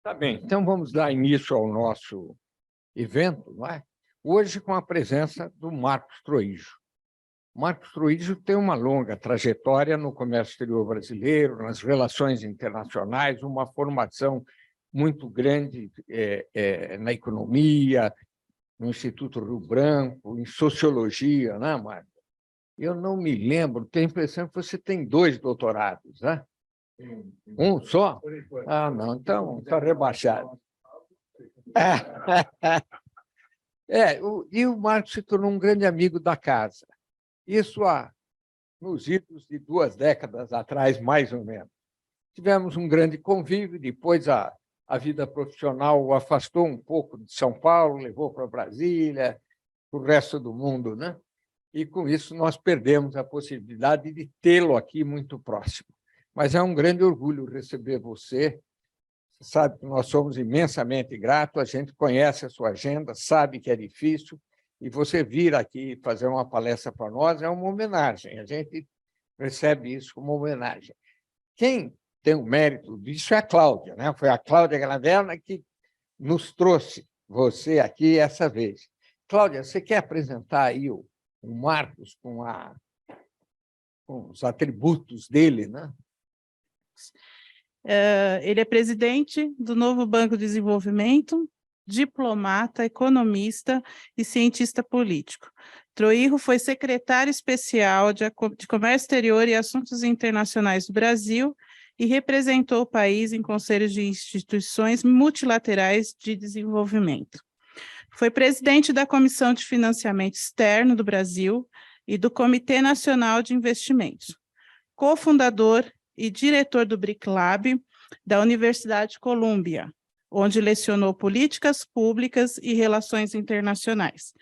Tá bem, então vamos dar início ao nosso evento, não é? Hoje com a presença do Marcos Troíjo. Marcos Troíjo tem uma longa trajetória no comércio exterior brasileiro, nas relações internacionais, uma formação muito grande na economia, no Instituto Rio Branco, em sociologia, né, Marcos? Eu não me lembro, tenho a impressão que você tem 2 doutorados, né? Um só? Ah, não, então está rebaixado. E o Marcos se tornou um grande amigo da casa. Isso nos idos de 2 décadas atrás, mais ou menos. Tivemos um grande convívio, depois a vida profissional o afastou um pouco de São Paulo, levou para Brasília, para o resto do mundo, né? E, com isso, nós perdemos a possibilidade de tê-lo aqui muito próximo. Mas é um grande orgulho receber você. Você sabe que nós somos imensamente gratos, a gente conhece a sua agenda, sabe que é difícil, e você vir aqui fazer uma palestra para nós é uma homenagem, a gente recebe isso como homenagem. Quem tem o mérito disso é a Cláudia, né? Foi a Cláudia Graverna que nos trouxe você aqui essa vez. Cláudia, você quer apresentar aí o Marcos com os atributos dele, né? Ele é presidente do Novo Banco de Desenvolvimento, diplomata, economista e cientista político. Troíjo foi secretário especial de Comércio Exterior e Assuntos Internacionais do Brasil e representou o país em conselhos de instituições multilaterais de desenvolvimento. Foi presidente da Comissão de Financiamento Externo do Brasil e do Comitê Nacional de Investimentos, cofundador e diretor do BRIC Lab da Universidade de Colômbia, onde lecionou políticas públicas e relações internacionais.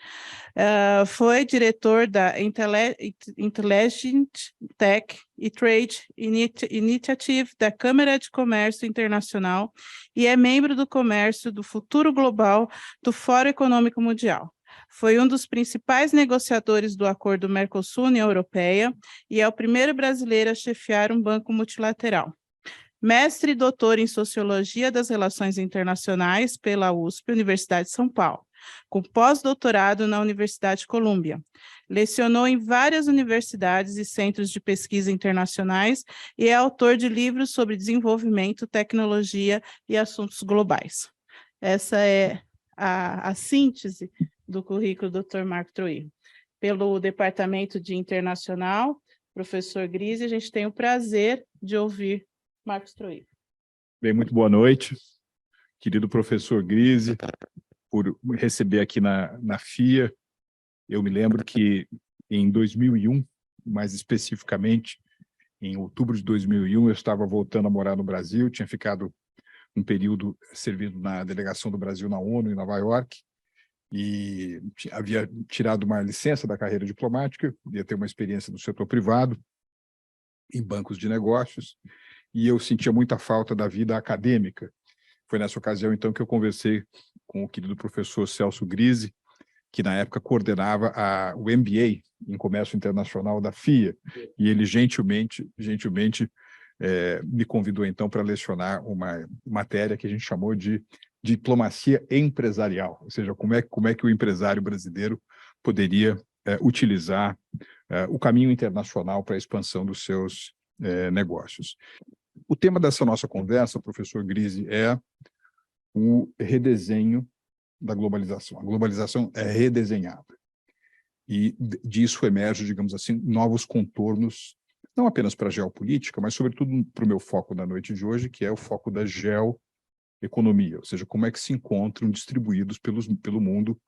Foi diretor da Intelligent Tech e Trade Initiative da Câmara de Comércio Internacional e é membro do Comércio do Futuro Global do Fórum Econômico Mundial. Foi um dos principais negociadores do Acordo Mercosul-União Europeia e é o primeiro brasileiro a chefiar um banco multilateral. Mestre e doutor em Sociologia das Relações Internacionais pela USP, Universidade de São Paulo, com pós-doutorado na Universidade de Colômbia. Lecionou em várias universidades e centros de pesquisa internacionais e é autor de livros sobre desenvolvimento, tecnologia e assuntos globais. Essa é a síntese do currículo do Dr. Marcos Troíjo. Pelo Departamento de Internacional, professor Grise, a gente tem o prazer de ouvir Marcos Troíjo. Bem, muito boa noite, querido professor Grise, por receber aqui na FIA. Eu me lembro que em 2001, mais especificamente, em outubro de 2001, eu estava voltando a morar no Brasil, tinha ficado um período servindo na delegação do Brasil na ONU, em Nova York, e havia tirado uma licença da carreira diplomática, ia ter uma experiência no setor privado, em bancos de negócios, e eu sentia muita falta da vida acadêmica. Foi nessa ocasião, então, que eu conversei com o querido professor Celso Grise, que na época coordenava o MBA em Comércio Internacional da FIA, e ele gentilmente me convidou, então, para lecionar uma matéria que a gente chamou de diplomacia empresarial, ou seja, como é que o empresário brasileiro poderia utilizar o caminho internacional para a expansão dos seus negócios. O tema dessa nossa conversa, professor Grise, é o redesenho da globalização. A globalização é redesenhada. E disso emerge, digamos assim, novos contornos, não apenas para a geopolítica, mas sobretudo para o meu foco da noite de hoje, que é o foco da geoeconomia, ou seja, como é que se encontram distribuídos pelo mundo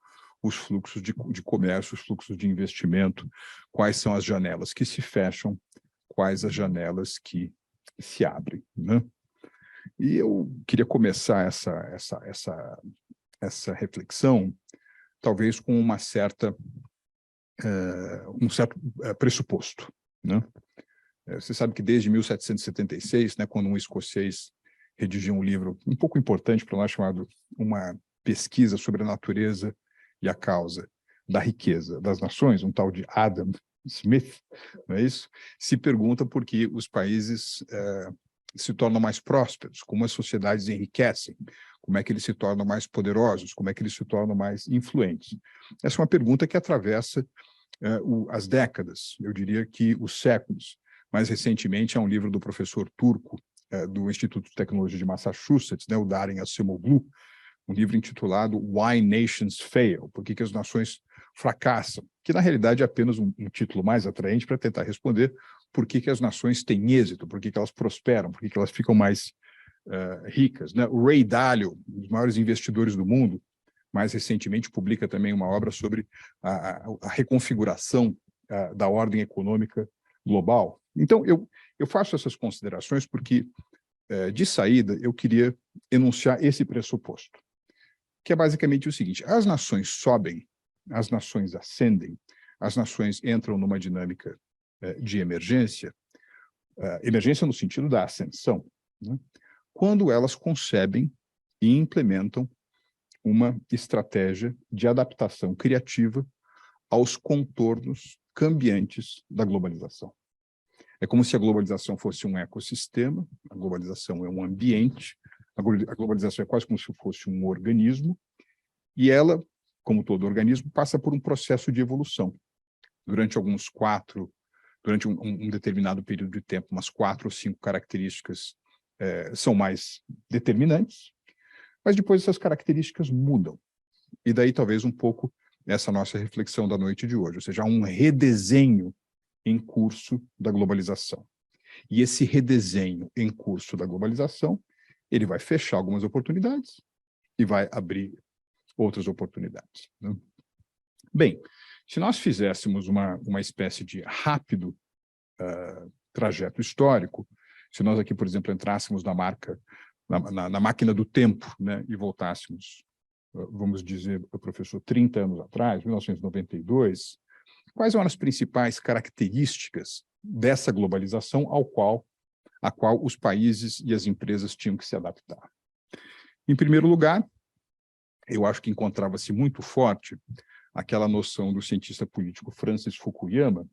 os fluxos de comércio, os fluxos de investimento, quais são as janelas que se fecham, quais as janelas que se abrem, né? E eu queria começar essa reflexão, talvez com um certo pressuposto, né? Você sabe que desde 1776, né, quando um escocês redigiu um livro um pouco importante para nós, chamado Uma Pesquisa sobre a Natureza e a Causa da Riqueza das Nações, um tal de Adam Smith, não é isso? Se pergunta por que os países se tornam mais prósperos, como as sociedades enriquecem, Como é que eles se tornam mais poderosos? Como é que eles se tornam mais influentes? Essa é uma pergunta que atravessa as décadas, eu diria que os séculos. Mais recentemente, há um livro do professor turco do Instituto de Tecnologia de Massachusetts, né, o Darin Acemoglu, um livro intitulado Why Nations Fail, Por que as nações fracassam, que na realidade é apenas um título mais atraente para tentar responder por que as nações têm êxito, por que elas prosperam, por que elas ficam mais ricas, né? O Ray Dalio, um dos maiores investidores do mundo, mais recentemente publica também uma obra sobre a reconfiguração da ordem econômica global. Então, eu faço essas considerações porque, de saída, eu queria enunciar esse pressuposto, que é basicamente o seguinte: as nações sobem, as nações ascendem, as nações entram numa dinâmica de emergência, emergência no sentido da ascensão, né? Quando elas concebem e implementam uma estratégia de adaptação criativa aos contornos cambiantes da globalização. É como se a globalização fosse um ecossistema, a globalização é um ambiente, a globalização é quase como se fosse um organismo, e ela, como todo organismo, passa por um processo de evolução. Durante um determinado período de tempo, umas 4 ou 5 características são mais determinantes, mas depois essas características mudam. E daí talvez um pouco essa nossa reflexão da noite de hoje, ou seja, há um redesenho em curso da globalização. E esse redesenho em curso da globalização, ele vai fechar algumas oportunidades e vai abrir outras oportunidades, né? Bem, se nós fizéssemos uma espécie de rápido trajeto histórico, se nós aqui, por exemplo, entrássemos na máquina do tempo, né, e voltássemos, vamos dizer, professor, 30 anos atrás, 1992, quais eram as principais características dessa globalização a qual os países e as empresas tinham que se adaptar? Em primeiro lugar, eu acho que encontrava-se muito forte aquela noção do cientista político Francis Fukuyama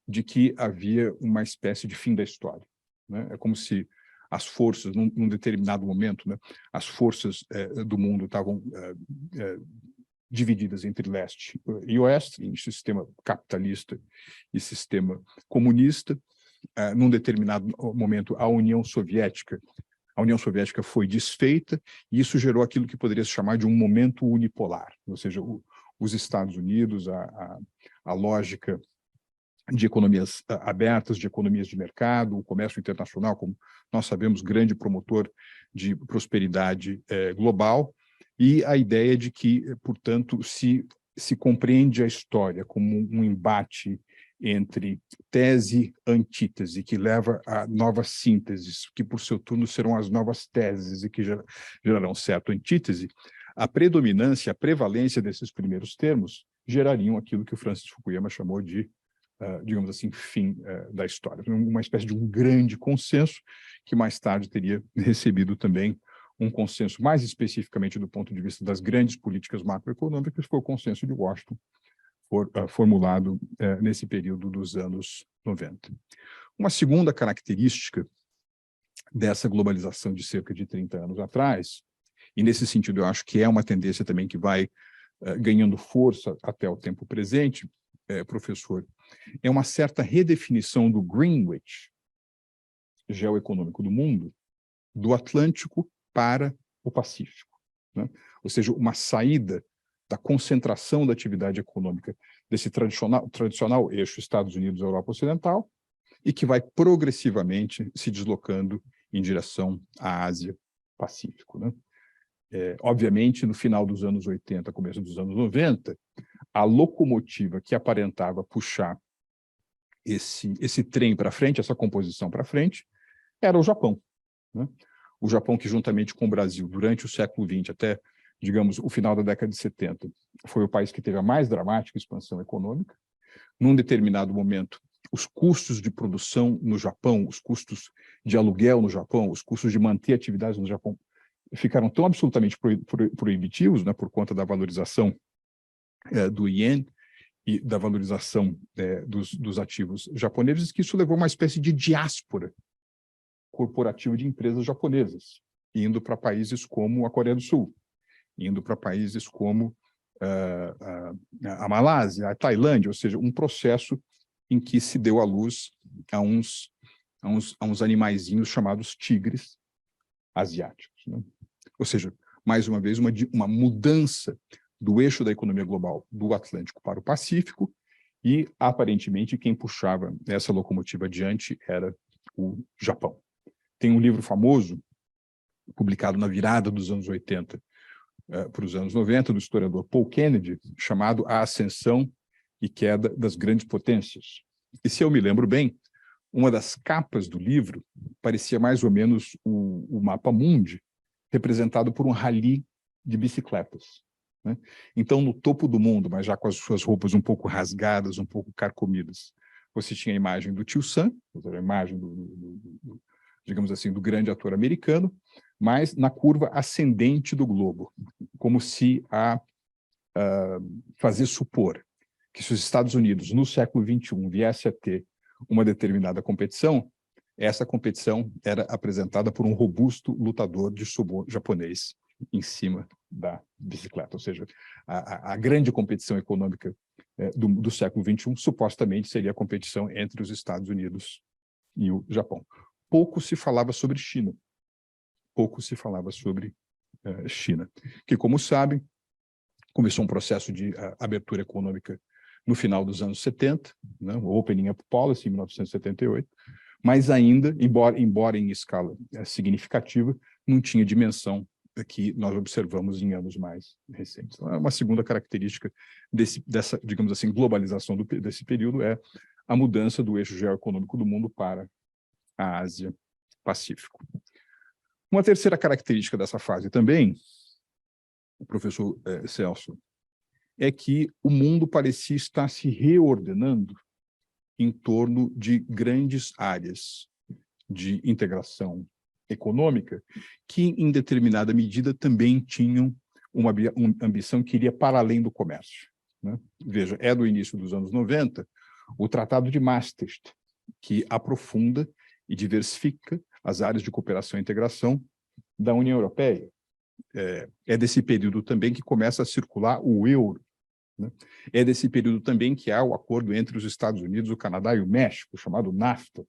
de que havia uma espécie de fim da história, né? É como se as forças, num determinado momento, né, as forças do mundo estavam divididas entre leste e oeste, em sistema capitalista e sistema comunista. Num determinado momento, a União Soviética foi desfeita, e isso gerou aquilo que poderia se chamar de um momento unipolar, ou seja, os Estados Unidos, a lógica de economias abertas, de economias de mercado, o comércio internacional, como nós sabemos, grande promotor de prosperidade global, e a ideia de que, portanto, se compreende a história como um embate entre tese e antítese, que leva a novas sínteses, que por seu turno serão as novas teses e que gerarão certa antítese, a predominância, a prevalência desses primeiros termos gerariam aquilo que o Francis Fukuyama chamou de, digamos assim, fim da história. Uma espécie de um grande consenso que mais tarde teria recebido também um consenso mais especificamente do ponto de vista das grandes políticas macroeconômicas, foi o consenso de Washington, formulado nesse período dos anos 90. Uma segunda característica dessa globalização de cerca de 30 anos atrás, e nesse sentido eu acho que é uma tendência também que vai ganhando força até o tempo presente, professor, é uma certa redefinição do Greenwich geoeconômico do mundo, do Atlântico para o Pacífico, né? Ou seja, uma saída da concentração da atividade econômica desse tradicional eixo Estados Unidos-Europa Ocidental, e que vai progressivamente se deslocando em direção à Ásia-Pacífico, né? Obviamente, no final dos anos 80, começo dos anos 90, a locomotiva que aparentava puxar esse trem para frente, essa composição para frente, era o Japão, né? O Japão que, juntamente com o Brasil, durante o século XX, até, digamos, o final da década de 70, foi o país que teve a mais dramática expansão econômica. Num determinado momento, os custos de produção no Japão, os custos de aluguel no Japão, os custos de manter atividades no Japão ficaram tão absolutamente proibitivos, né, por conta da valorização do ien e da valorização dos ativos japoneses, que isso levou a uma espécie de diáspora corporativa de empresas japonesas, indo para países como a Coreia do Sul, indo para países como a Malásia, a Tailândia, ou seja, um processo em que se deu à luz a uns animaizinhos chamados tigres asiáticos, né? Ou seja, mais uma vez, uma mudança do eixo da economia global do Atlântico para o Pacífico, e, aparentemente, quem puxava essa locomotiva adiante era o Japão. Tem um livro famoso, publicado na virada dos anos 80 para os anos 90, do historiador Paul Kennedy, chamado A Ascensão e Queda das Grandes Potências. E, se eu me lembro bem, uma das capas do livro parecia mais ou menos o mapa mundi, representado por um rally de bicicletas, né? Então, no topo do mundo, mas já com as suas roupas um pouco rasgadas, um pouco carcomidas, você tinha a imagem do Tio Sam, a imagem digamos assim, do grande ator americano, mas na curva ascendente do globo, como se a fazer supor que se os Estados Unidos, no século XXI, viesse a ter uma determinada competição, essa competição era apresentada por um robusto lutador de sumô japonês em cima da bicicleta. Ou seja, a grande competição econômica do século XXI supostamente seria a competição entre os Estados Unidos e o Japão. Pouco se falava sobre China. Pouco se falava sobre China, que, como sabem, começou um processo de abertura econômica no final dos anos 70, né, o Opening Up Policy, em 1978, mas ainda, embora em escala significativa, não tinha dimensão que nós observamos em anos mais recentes. Então, uma segunda característica dessa, digamos assim, globalização desse período é a mudança do eixo geoeconômico do mundo para a Ásia-Pacífico. Uma terceira característica dessa fase também, o professor Celso, é que o mundo parecia estar se reordenando em torno de grandes áreas de integração econômica que, em determinada medida, também tinham uma ambição que iria para além do comércio, né? Veja, é do início dos anos 90 o Tratado de Maastricht, que aprofunda e diversifica as áreas de cooperação e integração da União Europeia. É desse período também que começa a circular o euro, né? É desse período também que há o acordo entre os Estados Unidos, o Canadá e o México, chamado NAFTA,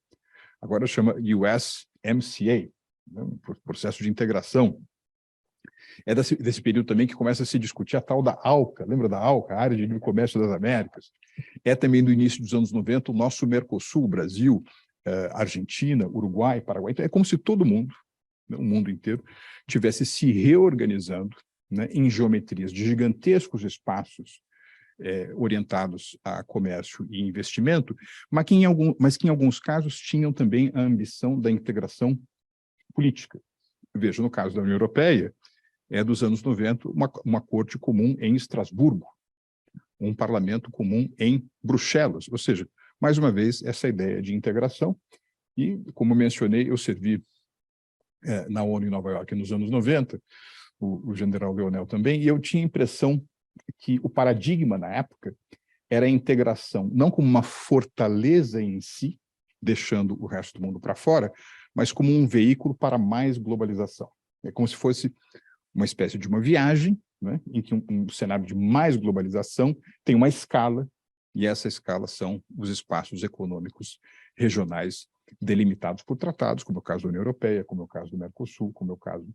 agora chama USMCA, né? Um processo de integração. É desse período também que começa a se discutir a tal da ALCA, lembra da ALCA, a Área de Livre Comércio das Américas? É também do início dos anos 90 o nosso Mercosul, Brasil, Argentina, Uruguai, Paraguai. Então, é como se todo mundo, né, o mundo inteiro, tivesse se reorganizando, né, em geometrias de gigantescos espaços orientados a comércio e investimento, mas que em alguns casos tinham também a ambição da integração política. Veja, no caso da União Europeia, é dos anos 90, uma corte comum em Estrasburgo, um parlamento comum em Bruxelas, ou seja, mais uma vez, essa ideia de integração. E, como mencionei, eu servi na ONU em Nova York nos anos 90, o general Leonel também, e eu tinha a impressão que o paradigma na época era a integração, não como uma fortaleza em si, deixando o resto do mundo para fora, mas como um veículo para mais globalização. É como se fosse uma espécie de uma viagem, né, em que um cenário de mais globalização tem uma escala, e essa escala são os espaços econômicos regionais delimitados por tratados, como é o caso da União Europeia, como é o caso do Mercosul, como é o caso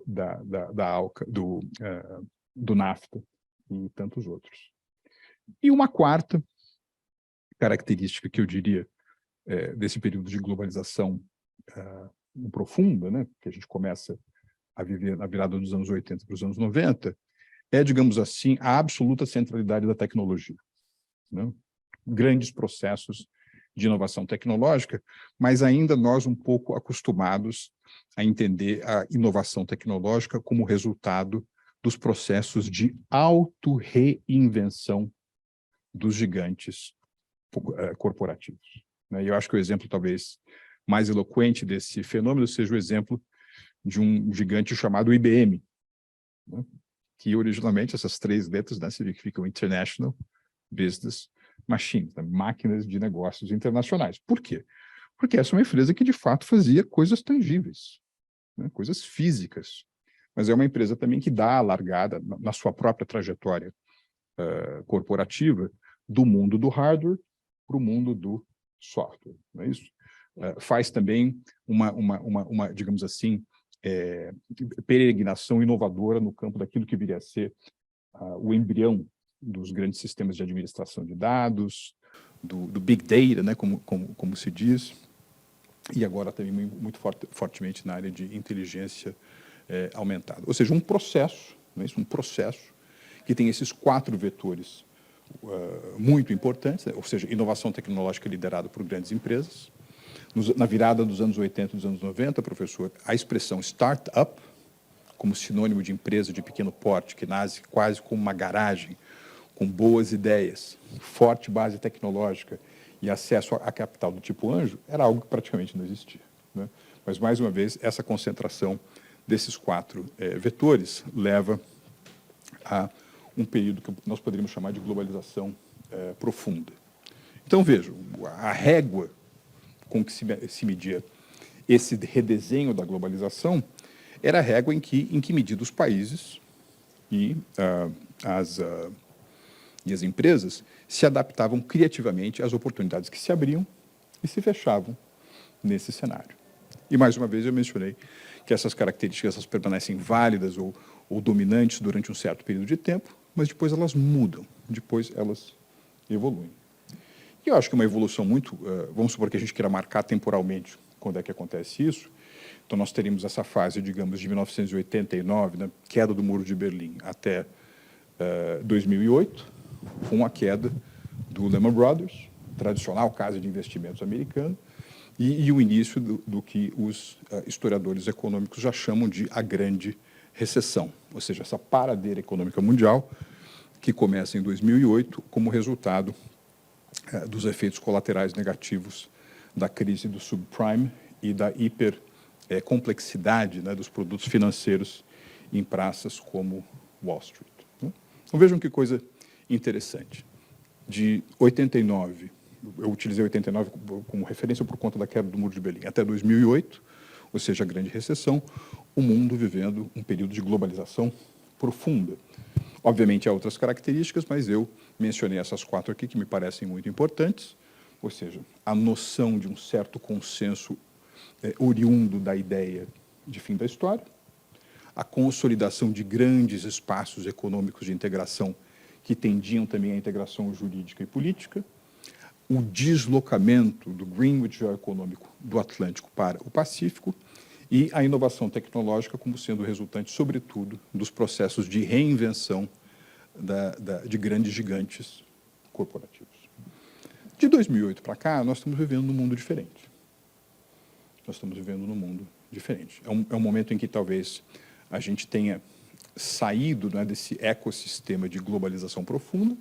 da ALCA, do NAFTA e tantos outros. E uma quarta característica que eu diria desse período de globalização profunda, né, que a gente começa a viver na virada dos anos 80 para os anos 90, é, digamos assim, a absoluta centralidade da tecnologia, né? Grandes processos de inovação tecnológica, mas ainda nós um pouco acostumados a entender a inovação tecnológica como resultado dos processos de auto-reinvenção dos gigantes corporativos, né? E eu acho que o exemplo talvez mais eloquente desse fenômeno seja o exemplo de um gigante chamado IBM, né? Que originalmente essas três letras, né, significam International Business Machines, né, máquinas de negócios internacionais. Por quê? Porque essa é uma empresa que de fato fazia coisas tangíveis. né? Coisas físicas. Mas é uma empresa também que dá a largada na sua própria trajetória corporativa do mundo do hardware para o mundo do software, não é isso? Faz também uma digamos assim, peregrinação inovadora no campo daquilo que viria a ser o embrião dos grandes sistemas de administração de dados, do Big Data, né, como se diz, e agora também muito fortemente na área de inteligência aumentada. Ou seja, um processo, não é isso? Um processo que tem esses 4 vetores muito importantes, né? Ou seja, inovação tecnológica liderada por grandes empresas. Na virada dos anos 80 e dos anos 90, professor, a expressão startup, como sinônimo de empresa de pequeno porte, que nasce quase como uma garagem, com boas ideias, forte base tecnológica e acesso a capital do tipo anjo, era algo que praticamente não existia, né? Mas, mais uma vez, essa concentração desses 4 vetores leva a um período que nós poderíamos chamar de globalização profunda. Então, vejam, a régua com que se media esse redesenho da globalização era a régua em que medida os países e as empresas se adaptavam criativamente às oportunidades que se abriam e se fechavam nesse cenário. E, mais uma vez, eu mencionei que essas características permanecem válidas ou dominantes durante um certo período de tempo, mas depois elas mudam, depois elas evoluem. E eu acho que uma evolução muito... vamos supor que a gente queira marcar temporalmente quando é que acontece isso. Então, nós teríamos essa fase, digamos, de 1989, né, queda do Muro de Berlim, até 2008, com a queda do Lehman Brothers, tradicional casa de investimentos americano, e o início do que os historiadores econômicos já chamam de a Grande Recessão, ou seja, essa paradeira econômica mundial que começa em 2008 como resultado dos efeitos colaterais negativos da crise do subprime e da hipercomplexidade, né, dos produtos financeiros em praças como Wall Street, né? Então, vejam que coisa interessante. De 89, eu utilizei 89 como referência por conta da queda do Muro de Berlim, até 2008, ou seja, a Grande Recessão, o mundo vivendo um período de globalização profunda. Obviamente, há outras características, mas eu mencionei essas 4 aqui que me parecem muito importantes, ou seja, a noção de um certo consenso oriundo da ideia de fim da história, a consolidação de grandes espaços econômicos de integração que tendiam também à integração jurídica e política, o deslocamento do Greenwich geoeconômico do Atlântico para o Pacífico e a inovação tecnológica como sendo resultante, sobretudo, dos processos de reinvenção de grandes gigantes corporativos. De 2008 para cá, nós estamos vivendo num mundo diferente. Nós estamos vivendo num mundo diferente. É um momento em que talvez a gente tenha saído, né, desse ecossistema de globalização profunda,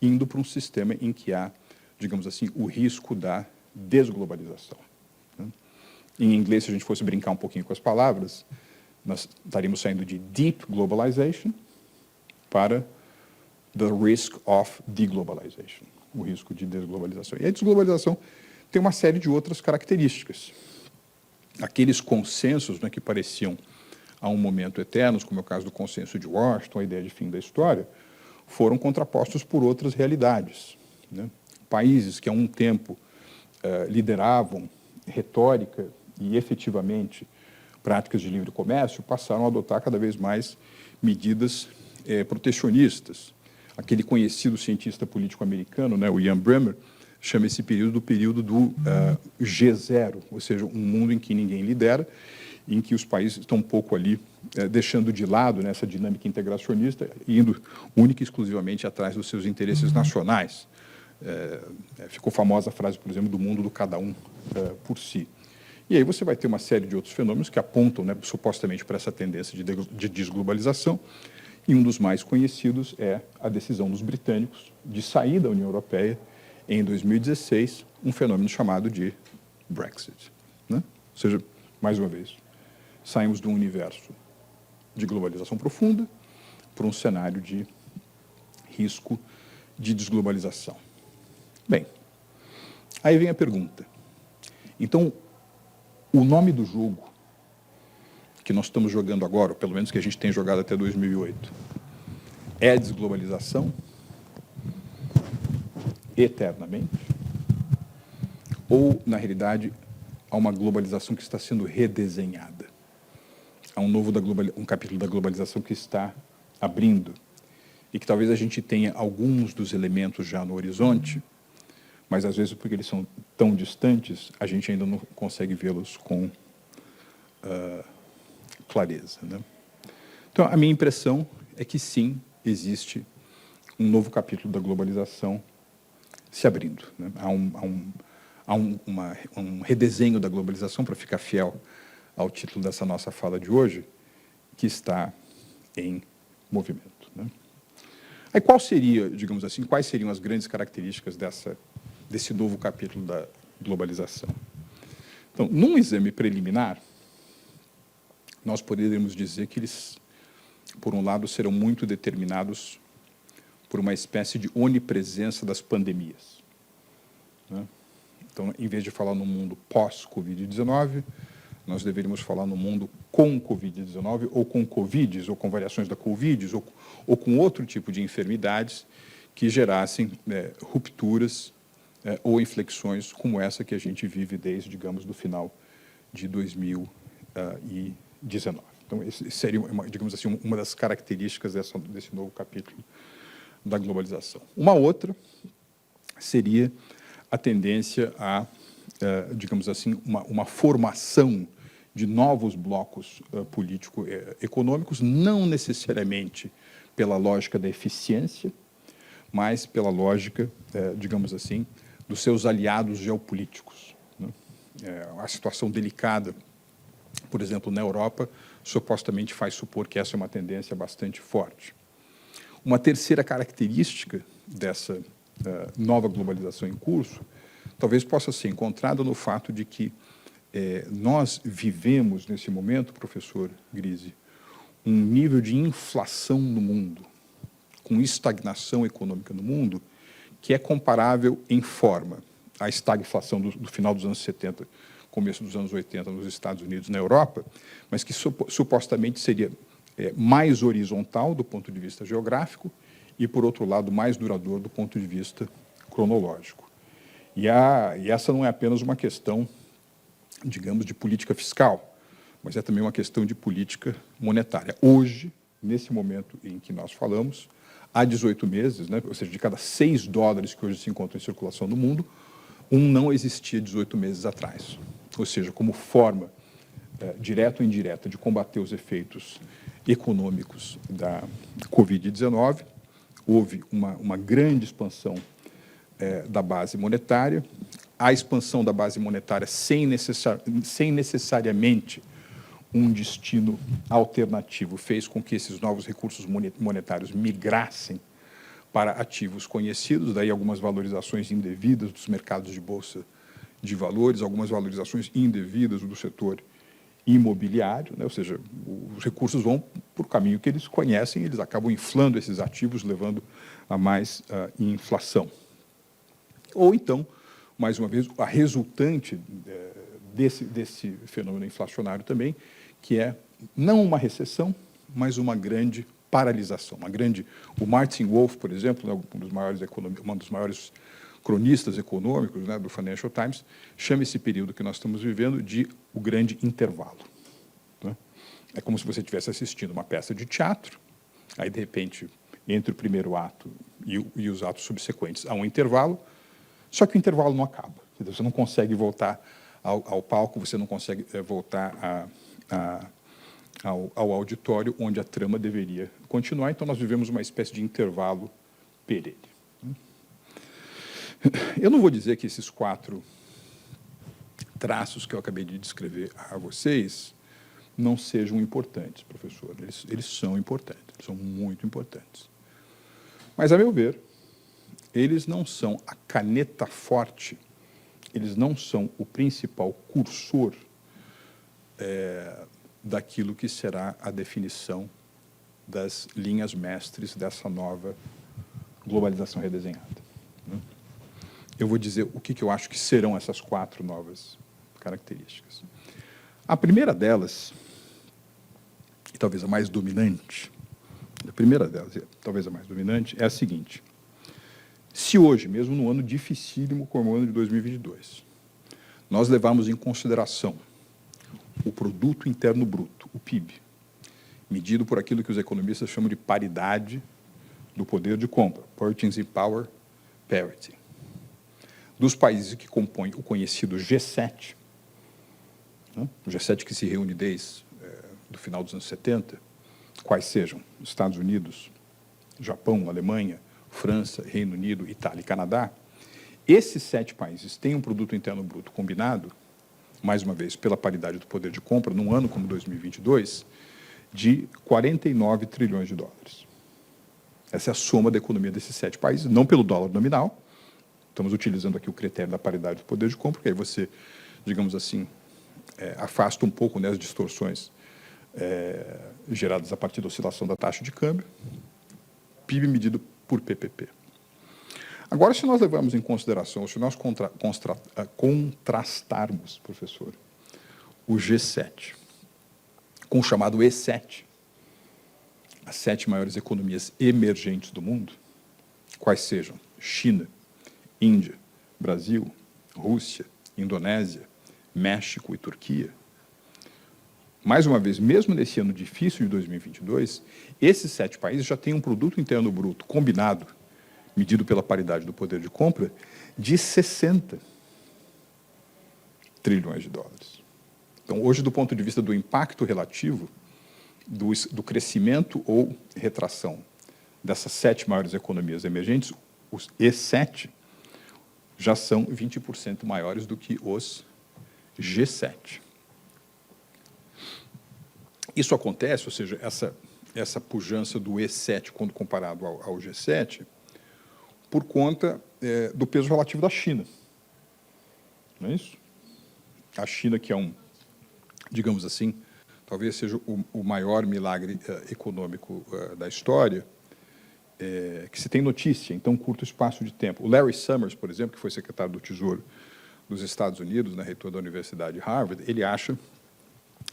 indo para um sistema em que há, digamos assim, o risco da desglobalização, né? Em inglês, se a gente fosse brincar um pouquinho com as palavras, nós estaríamos saindo de deep globalization para the risk of deglobalization, o risco de desglobalização. E a desglobalização tem uma série de outras características. Aqueles consensos, né, que pareciam a um momento eternos, como é o caso do consenso de Washington, a ideia de fim da história, foram contrapostos por outras realidades, né? Países que há um tempo lideravam retórica e efetivamente práticas de livre comércio passaram a adotar cada vez mais medidas protecionistas. Aquele conhecido cientista político americano, né, o Ian Bremmer, chama esse período do G0, ou seja, um mundo em que ninguém lidera, em que os países estão um pouco ali deixando de lado, né, essa dinâmica integracionista, indo única e exclusivamente atrás dos seus interesses nacionais. Ficou famosa a frase, por exemplo, do mundo do cada um por si. E aí você vai ter uma série de outros fenômenos que apontam, né, supostamente para essa tendência de desglobalização, e um dos mais conhecidos é a decisão dos britânicos de sair da União Europeia em 2016, um fenômeno chamado de Brexit, né? Ou seja, mais uma vez, saímos de um universo de globalização profunda para um cenário de risco de desglobalização. Bem, aí vem a pergunta. Então, o nome do jogo que nós estamos jogando agora, ou pelo menos que a gente tem jogado até 2008, é a desglobalização eternamente? Ou, na realidade, há uma globalização que está sendo redesenhada? Há um capítulo da globalização que está abrindo e que talvez a gente tenha alguns dos elementos já no horizonte, mas às vezes porque eles são tão distantes, a gente ainda não consegue vê-los com clareza, né? Então, a minha impressão é que sim, existe um novo capítulo da globalização se abrindo, né? Há um redesenho da globalização, para ficar fiel ao título dessa nossa fala de hoje, que está em movimento, né? Aí qual seria, digamos assim, quais seriam as grandes características desse novo capítulo da globalização? Então, num exame preliminar, nós poderíamos dizer que eles, por um lado, serão muito determinados por uma espécie de onipresença das pandemias, né? Então, em vez de falar no mundo pós-Covid-19, nós deveríamos falar no mundo com Covid-19, ou com Covids, ou com variações da Covid, ou com outro tipo de enfermidades que gerassem rupturas ou inflexões como essa que a gente vive desde, digamos, do final de 2019. Então, esse seria, digamos assim, uma das características desse novo capítulo da globalização. Uma outra seria a tendência a, digamos assim, uma formação de novos blocos político-econômicos, não necessariamente pela lógica da eficiência, mas pela lógica, digamos assim, dos seus aliados geopolíticos, né? A situação delicada, por exemplo, na Europa, supostamente faz supor que essa é uma tendência bastante forte. Uma terceira característica dessa nova globalização em curso, talvez possa ser encontrada no fato de que nós vivemos, nesse momento, professor Grise, um nível de inflação no mundo, com estagnação econômica no mundo, que é comparável em forma à estagflação do final dos anos 70, começo dos anos 80 nos Estados Unidos e na Europa, mas que supostamente seria mais horizontal do ponto de vista geográfico e, por outro lado, mais duradouro do ponto de vista cronológico. E essa não é apenas uma questão, digamos, de política fiscal, mas é também uma questão de política monetária. Hoje, nesse momento em que nós falamos, há 18 meses, né, ou seja, de cada 6 dólares que hoje se encontram em circulação no mundo, um não existia 18 meses atrás. Ou seja, como forma direta ou indireta de combater os efeitos econômicos da Covid-19, houve uma grande expansão da base monetária. A expansão da base monetária sem necessariamente um destino alternativo fez com que esses novos recursos monetários migrassem para ativos conhecidos, daí algumas valorizações indevidas dos mercados de bolsa de valores, algumas valorizações indevidas do setor imobiliário, né? Ou seja, os recursos vão por caminho que eles conhecem, eles acabam inflando esses ativos, levando a mais inflação. Ou então, mais uma vez, a resultante desse fenômeno inflacionário também, que é não uma recessão, mas uma grande paralisação. O Martin Wolf, por exemplo, né, um dos maiores cronistas econômicos, né, do Financial Times, chama esse período que nós estamos vivendo de o grande intervalo, né? É como se você estivesse assistindo uma peça de teatro, aí, de repente, entre o primeiro ato e os atos subsequentes, há um intervalo, só que o intervalo não acaba. Você não consegue voltar ao palco, você não consegue voltar ao auditório onde a trama deveria continuar. Então, nós vivemos uma espécie de intervalo perene. Eu não vou dizer que esses 4 traços que eu acabei de descrever a vocês não sejam importantes, professor. Eles são importantes, eles são muito importantes. Mas, a meu ver, eles não são a caneta forte, eles não são o principal cursor daquilo que será a definição das linhas mestres dessa nova globalização redesenhada. Eu vou dizer o que eu acho que serão essas 4 novas características. A primeira delas e talvez a mais dominante, a primeira delas, talvez a mais dominante, é a seguinte: se hoje, mesmo no ano dificílimo como o ano de 2022, nós levarmos em consideração o produto interno bruto, o PIB, medido por aquilo que os economistas chamam de paridade do poder de compra, Purchasing Power Parity, dos países que compõem o conhecido G7, né? O G7 que se reúne desde do final dos anos 70, quais sejam Estados Unidos, Japão, Alemanha, França, Reino Unido, Itália e Canadá, esses 7 países têm um produto interno bruto combinado, mais uma vez, pela paridade do poder de compra, num ano como 2022, de 49 trilhões de dólares. Essa é a soma da economia desses 7 países, não pelo dólar nominal. Estamos utilizando aqui o critério da paridade do poder de compra, porque aí você, digamos assim, afasta um pouco, né, as distorções geradas a partir da oscilação da taxa de câmbio, PIB medido por PPP. Agora, se nós levarmos em consideração, se nós contrastarmos, professor, o G7 com o chamado E7, as 7 maiores economias emergentes do mundo, quais sejam China, Índia, Brasil, Rússia, Indonésia, México e Turquia, mais uma vez, mesmo nesse ano difícil de 2022, esses 7 países já têm um produto interno bruto combinado, medido pela paridade do poder de compra, de 60 trilhões de dólares. Então, hoje, do ponto de vista do impacto relativo, do crescimento ou retração dessas 7 maiores economias emergentes, os E7 já são 20% maiores do que os G7. Isso acontece, ou seja, essa pujança do E7 quando comparado ao G7, por conta do peso relativo da China. Não é isso? A China, que é digamos assim, talvez seja o maior milagre econômico da história, que se tem notícia em tão curto espaço de tempo. O Larry Summers, por exemplo, que foi secretário do Tesouro dos Estados Unidos, reitor da Universidade de Harvard, ele acha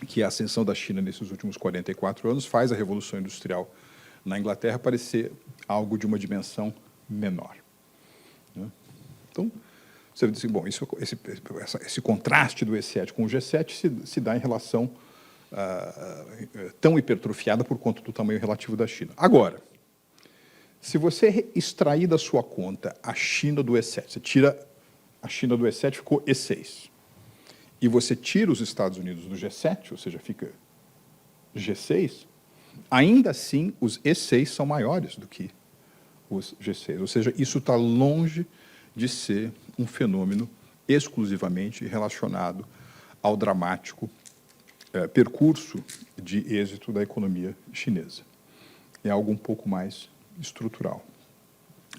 que a ascensão da China nesses últimos 44 anos faz a Revolução Industrial na Inglaterra parecer algo de uma dimensão menor. Então, você diz assim, bom, esse contraste do E7 com o G7 se dá em relação tão hipertrofiada por conta do tamanho relativo da China. Agora, se você extrair da sua conta a China do E7, você tira a China do E7, ficou E6, e você tira os Estados Unidos do G7, ou seja, fica G6, ainda assim os E6 são maiores do que os G6, ou seja, isso está longe de ser um fenômeno exclusivamente relacionado ao dramático percurso de êxito da economia chinesa. É algo um pouco mais estrutural.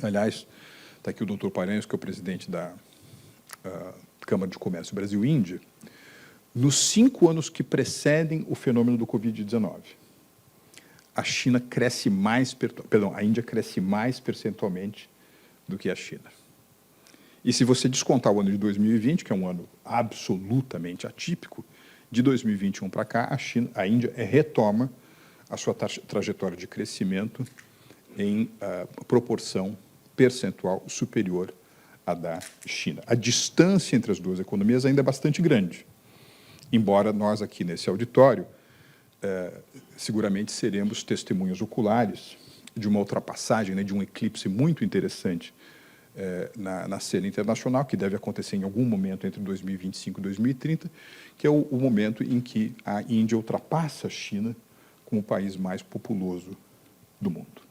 Aliás, está aqui o Dr. Paranhos, que é o presidente da Câmara de Comércio Brasil-Índia. Nos 5 anos que precedem o fenômeno do Covid-19, a China cresce mais, a Índia cresce mais percentualmente do que a China. E se você descontar o ano de 2020, que é um ano absolutamente atípico, de 2021 para cá, a Índia retoma a sua trajetória de crescimento em proporção percentual superior à da China. A distância entre as duas economias ainda é bastante grande, embora nós aqui nesse auditório seguramente seremos testemunhas oculares de uma ultrapassagem, de um eclipse muito interessante na cena internacional, que deve acontecer em algum momento entre 2025 e 2030, que é o momento em que a Índia ultrapassa a China como o país mais populoso do mundo.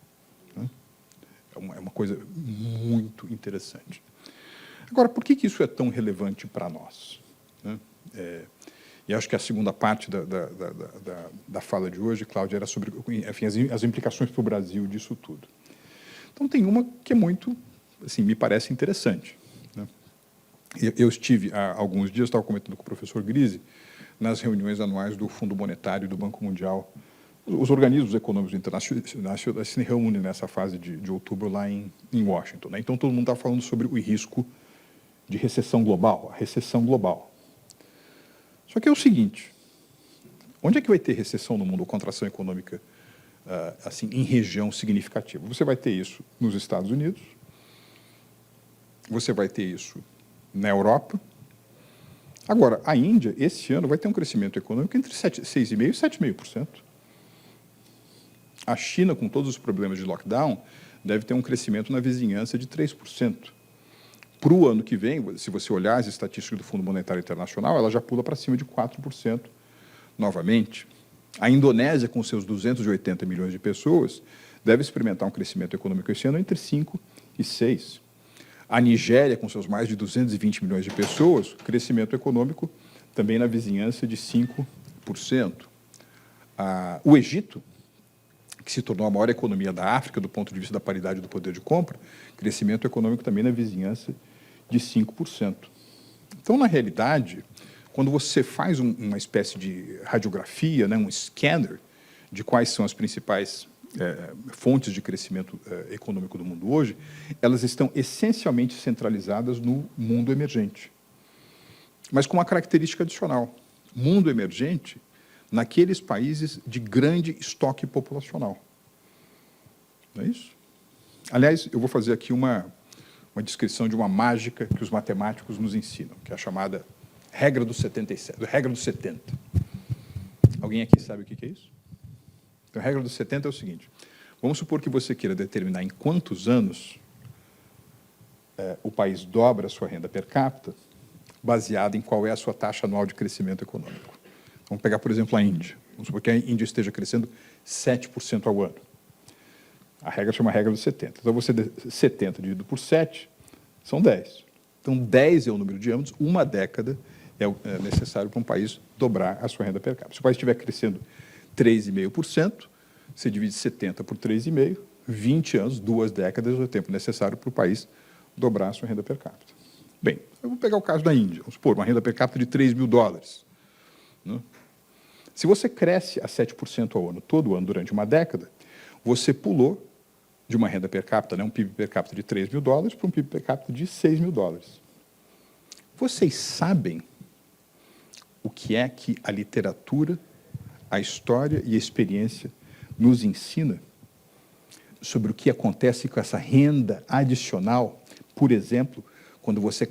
É uma coisa muito interessante. Agora, por que isso é tão relevante para nós? E acho que a segunda parte da fala de hoje, Cláudia, era sobre, enfim, as implicações para o Brasil disso tudo. Então, tem uma que é muito, assim, me parece interessante. Eu estive, há alguns dias, estava comentando com o professor Grise, nas reuniões anuais do Fundo Monetário e do Banco Mundial. Os organismos econômicos internacionais se reúnem nessa fase de outubro lá em Washington. Então, todo mundo está falando sobre o risco de recessão global, a recessão global. Só que é o seguinte, Onde é que vai ter recessão no mundo, ou contração econômica, assim, em região significativa? Você vai ter isso nos Estados Unidos, você vai ter isso na Europa. Agora, a Índia, esse ano, vai ter um crescimento econômico entre 6,5% e 7,5%. A China, com todos os problemas de lockdown, deve ter um crescimento na vizinhança de 3%. Para o ano que vem, se você olhar as estatísticas do Fundo Monetário Internacional, ela já pula para cima de 4% novamente. A Indonésia, com seus 280 milhões de pessoas, deve experimentar um crescimento econômico esse ano entre 5% e 6%. A Nigéria, com seus mais de 220 milhões de pessoas, crescimento econômico também na vizinhança de 5%. O Egito, que se tornou a maior economia da África do ponto de vista da paridade do poder de compra, crescimento econômico também na vizinhança de 5%. Então, na realidade, quando você faz uma espécie de radiografia, né, um scanner de quais são as principais fontes de crescimento econômico do mundo hoje, elas estão essencialmente centralizadas no mundo emergente. Mas com uma característica adicional. Mundo emergente naqueles países de grande estoque populacional. Não é isso? Aliás, eu vou fazer aqui uma descrição de uma mágica que os matemáticos nos ensinam, que é a chamada regra do 77, regra do 70. Alguém aqui sabe o que é isso? Então, a regra do 70 é o seguinte: vamos supor que você queira determinar em quantos anos o país dobra a sua renda per capita, baseado em qual é a sua taxa anual de crescimento econômico. Vamos pegar, por exemplo, a Índia. Vamos supor que a Índia esteja crescendo 7% ao ano. A regra chama regra dos 70. Então, você 70 dividido por 7 são 10. Então, 10 é o número de anos, uma década é necessário para um país dobrar a sua renda per capita. Se o país estiver crescendo 3,5%, você divide 70 por 3,5, 20 anos, 2 décadas é o tempo necessário para o país dobrar a sua renda per capita. Bem, eu vou pegar o caso da Índia. Vamos supor, uma renda per capita de $3.000. Né? Se você cresce a 7% ao ano, todo ano, durante uma década, você pulou de uma renda per capita, né, um PIB per capita de $3.000 para um PIB per capita de $6.000. Vocês sabem o que é que a literatura, a história e a experiência nos ensina sobre o que acontece com essa renda adicional, por exemplo, quando você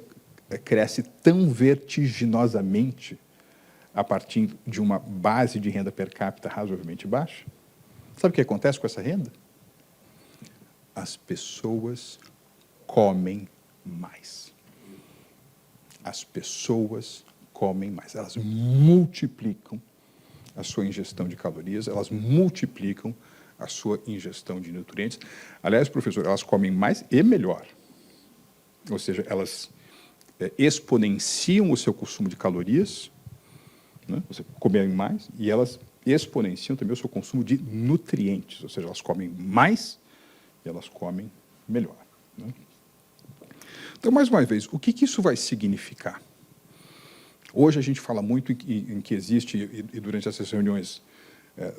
cresce tão vertiginosamente a partir de uma base de renda per capita razoavelmente baixa? Sabe o que acontece com essa renda? As pessoas comem mais. As pessoas comem mais. Elas multiplicam a sua ingestão de calorias, elas multiplicam a sua ingestão de nutrientes. Aliás, professor, elas comem mais e melhor. Ou seja, elas exponenciam o seu consumo de calorias, né? Você comem mais, e elas exponenciam também o seu consumo de nutrientes, ou seja, elas comem mais e elas comem melhor. Né? Então, mais uma vez, o que isso vai significar? Hoje a gente fala muito em que existe, e durante essas reuniões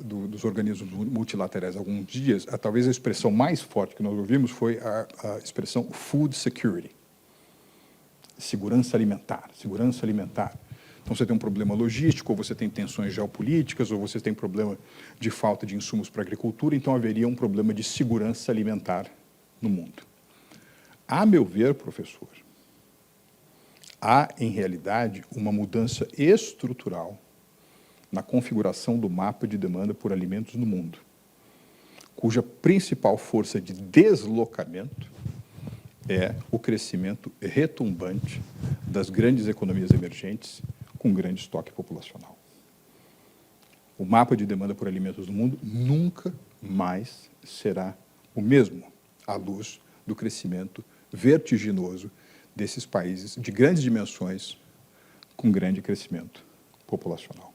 dos organismos multilaterais há alguns dias, talvez a expressão mais forte que nós ouvimos foi a expressão food security, segurança alimentar, segurança alimentar. Então, você tem um problema logístico, ou você tem tensões geopolíticas, ou você tem problema de falta de insumos para a agricultura, então haveria um problema de segurança alimentar no mundo. A meu ver, professor, há, em realidade, uma mudança estrutural na configuração do mapa de demanda por alimentos no mundo, cuja principal força de deslocamento é o crescimento retumbante das grandes economias emergentes com grande estoque populacional. O mapa de demanda por alimentos no mundo nunca mais será o mesmo à luz do crescimento vertiginoso desses países de grandes dimensões com grande crescimento populacional.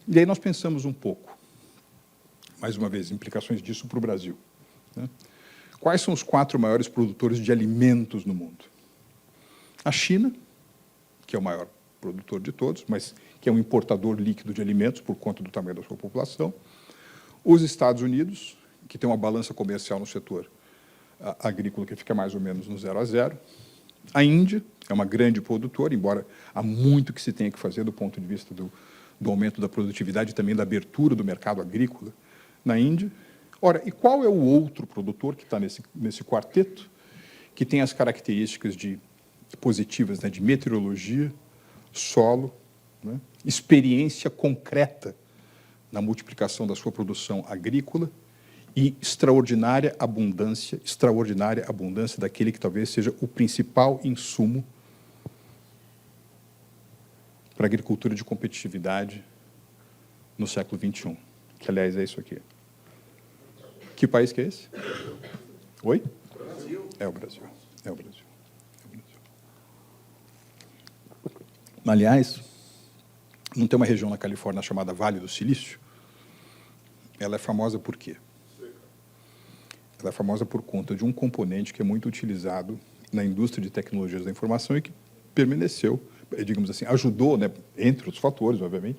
E aí nós pensamos um pouco, mais uma vez, implicações disso para o Brasil. Né? Quais são os 4 maiores produtores de alimentos no mundo? A China, que é o maior produtor de todos, mas que é um importador líquido de alimentos por conta do tamanho da sua população. Os Estados Unidos, que tem uma balança comercial no setor agrícola que fica mais ou menos no 0 a 0. A Índia é uma grande produtora, embora há muito que se tenha que fazer do ponto de vista do aumento da produtividade e também da abertura do mercado agrícola na Índia. Ora, e qual é o outro produtor que está nesse quarteto, que tem as características positivas, né, de meteorologia, solo, né, experiência concreta na multiplicação da sua produção agrícola e extraordinária abundância daquele que talvez seja o principal insumo para a agricultura de competitividade no século XXI, que, aliás, é isso aqui. Que país que é esse? Oi? Brasil. É o Brasil. É o Brasil. Aliás, não tem uma região na Califórnia chamada Vale do Silício? Ela é famosa por quê? Ela é famosa por conta de um componente que é muito utilizado na indústria de tecnologias da informação e que permaneceu, digamos assim, ajudou, né, entre outros fatores, obviamente,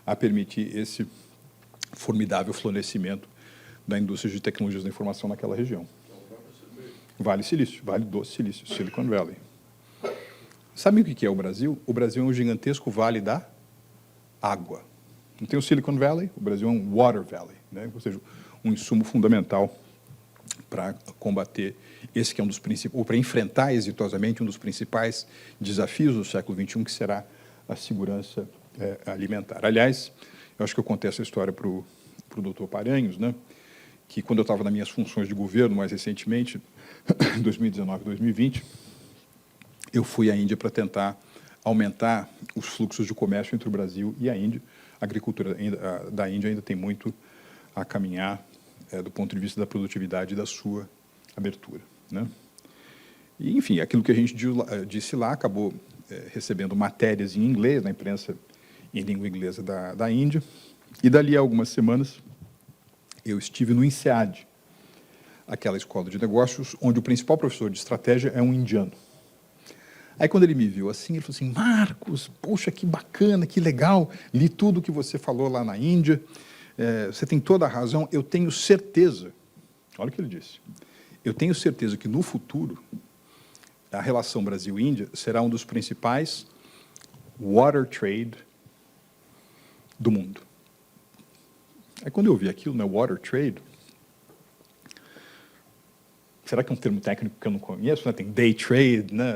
a permitir esse formidável florescimento da indústria de tecnologias da informação naquela região. Vale Silício, Vale do Silício, Silicon Valley. Sabem o que é o Brasil? O Brasil é um gigantesco vale da água. Não tem o Silicon Valley, o Brasil é um water valley, né? Ou seja, um insumo fundamental para combater esse que é um dos principais, ou para enfrentar exitosamente um dos principais desafios do século XXI, que será a segurança alimentar. Aliás, eu acho que eu contei essa história para o doutor Paranhos, né, que quando eu estava nas minhas funções de governo, mais recentemente, em 2019, 2020, eu fui à Índia para tentar aumentar os fluxos de comércio entre o Brasil e a Índia. A agricultura da Índia ainda tem muito a caminhar do ponto de vista da produtividade e da sua abertura, né? E, enfim, aquilo que a gente disse lá acabou recebendo matérias em inglês, na imprensa em língua inglesa da Índia, e dali a algumas semanas eu estive no INSEAD, aquela escola de negócios onde o principal professor de estratégia é um indiano. Aí, quando ele me viu assim, ele falou assim: Marcos, poxa, que bacana, que legal, li tudo o que você falou lá na Índia, você tem toda a razão, eu tenho certeza, olha o que ele disse, eu tenho certeza que, no futuro, a relação Brasil-Índia será um dos principais water trade do mundo. Aí, quando eu ouvi aquilo, né, water trade, será que é um termo técnico que eu não conheço? Né? Tem day trade, né?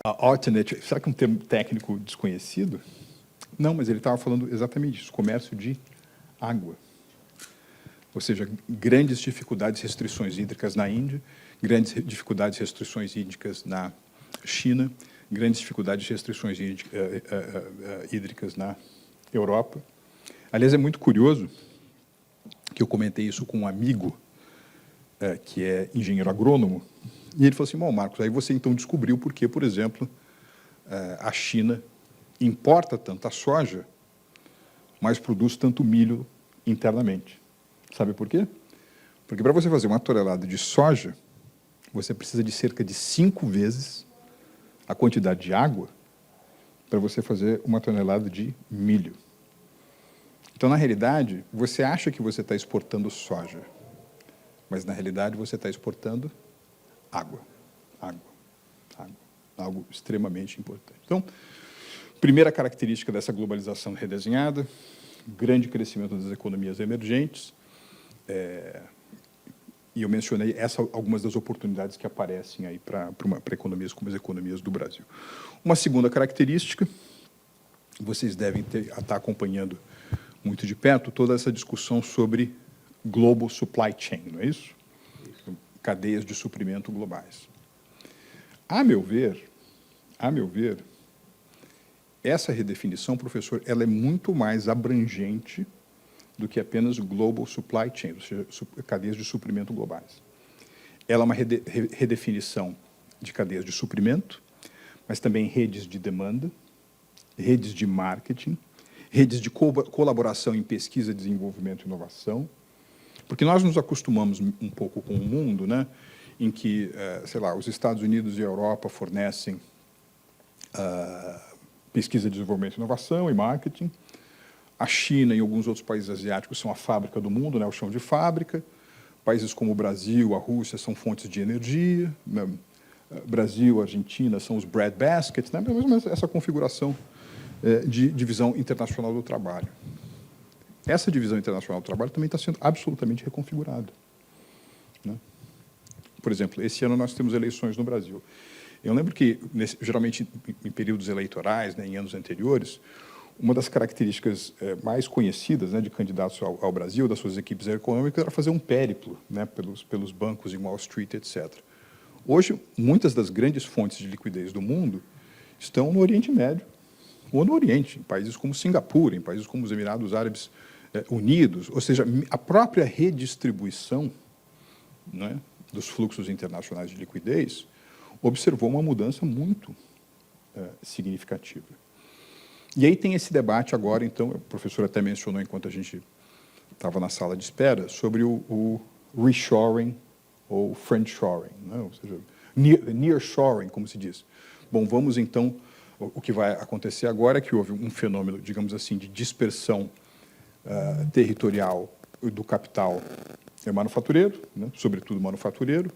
Alternate trade. Será que é um termo técnico desconhecido? Não, mas ele estava falando exatamente disso, comércio de água. Ou seja, grandes dificuldades e restrições hídricas na Índia, grandes dificuldades e restrições hídricas na China, grandes dificuldades e restrições hídricas na Europa. Aliás, é muito curioso que eu comentei isso com um amigo que é engenheiro agrônomo, e ele falou assim: bom, Marcos, aí você então descobriu por que, por exemplo, a China importa tanta soja, mas produz tanto milho internamente. Sabe por quê? Porque para você fazer uma tonelada de soja, você precisa de cerca de 5 vezes a quantidade de água para você fazer uma tonelada de milho. Então, na realidade, você acha que você está exportando soja, mas, na realidade, você está exportando água. Algo extremamente importante. Então, primeira característica dessa globalização redesenhada, grande crescimento das economias emergentes, e eu mencionei algumas das oportunidades que aparecem aí para economias como as economias do Brasil. Uma segunda característica, vocês devem estar acompanhando muito de perto toda essa discussão sobre global supply chain, não é isso? Cadeias de suprimento globais. A meu ver, essa redefinição, professor, ela é muito mais abrangente do que apenas global supply chain, ou seja, cadeias de suprimento globais. Ela é uma redefinição de cadeias de suprimento, mas também redes de demanda, redes de marketing, redes de colaboração em pesquisa, desenvolvimento e inovação, porque nós nos acostumamos um pouco com o mundo, né, em que, sei lá, os Estados Unidos e a Europa fornecem pesquisa, desenvolvimento, inovação e marketing. A China e alguns outros países asiáticos são a fábrica do mundo, né, o chão de fábrica. Países como o Brasil, a Rússia são fontes de energia. Né? Brasil, Argentina são os bread baskets, né? Mais ou menos essa configuração de divisão internacional do trabalho. Essa divisão internacional do trabalho também está sendo absolutamente reconfigurada, né? Por exemplo, esse ano nós temos eleições no Brasil. Eu lembro que, geralmente, em períodos eleitorais, né, em anos anteriores, uma das características mais conhecidas, né, de candidatos ao Brasil, das suas equipes econômicas, era fazer um périplo, né, pelos bancos em Wall Street, etc. Hoje, muitas das grandes fontes de liquidez do mundo estão no Oriente Médio ou no Oriente, em países como Singapura, em países como os Emirados Árabes Unidos, ou seja, a própria redistribuição, né, dos fluxos internacionais de liquidez observou uma mudança muito significativa. E aí tem esse debate agora, então, o professor até mencionou enquanto a gente estava na sala de espera, sobre o reshoring ou friendshoring, né? Ou seja, nearshoring, como se diz. Bom, vamos então, o que vai acontecer agora é que houve um fenômeno, digamos assim, de dispersão territorial do capital manufatureiro, né? Sobretudo manufatureiro,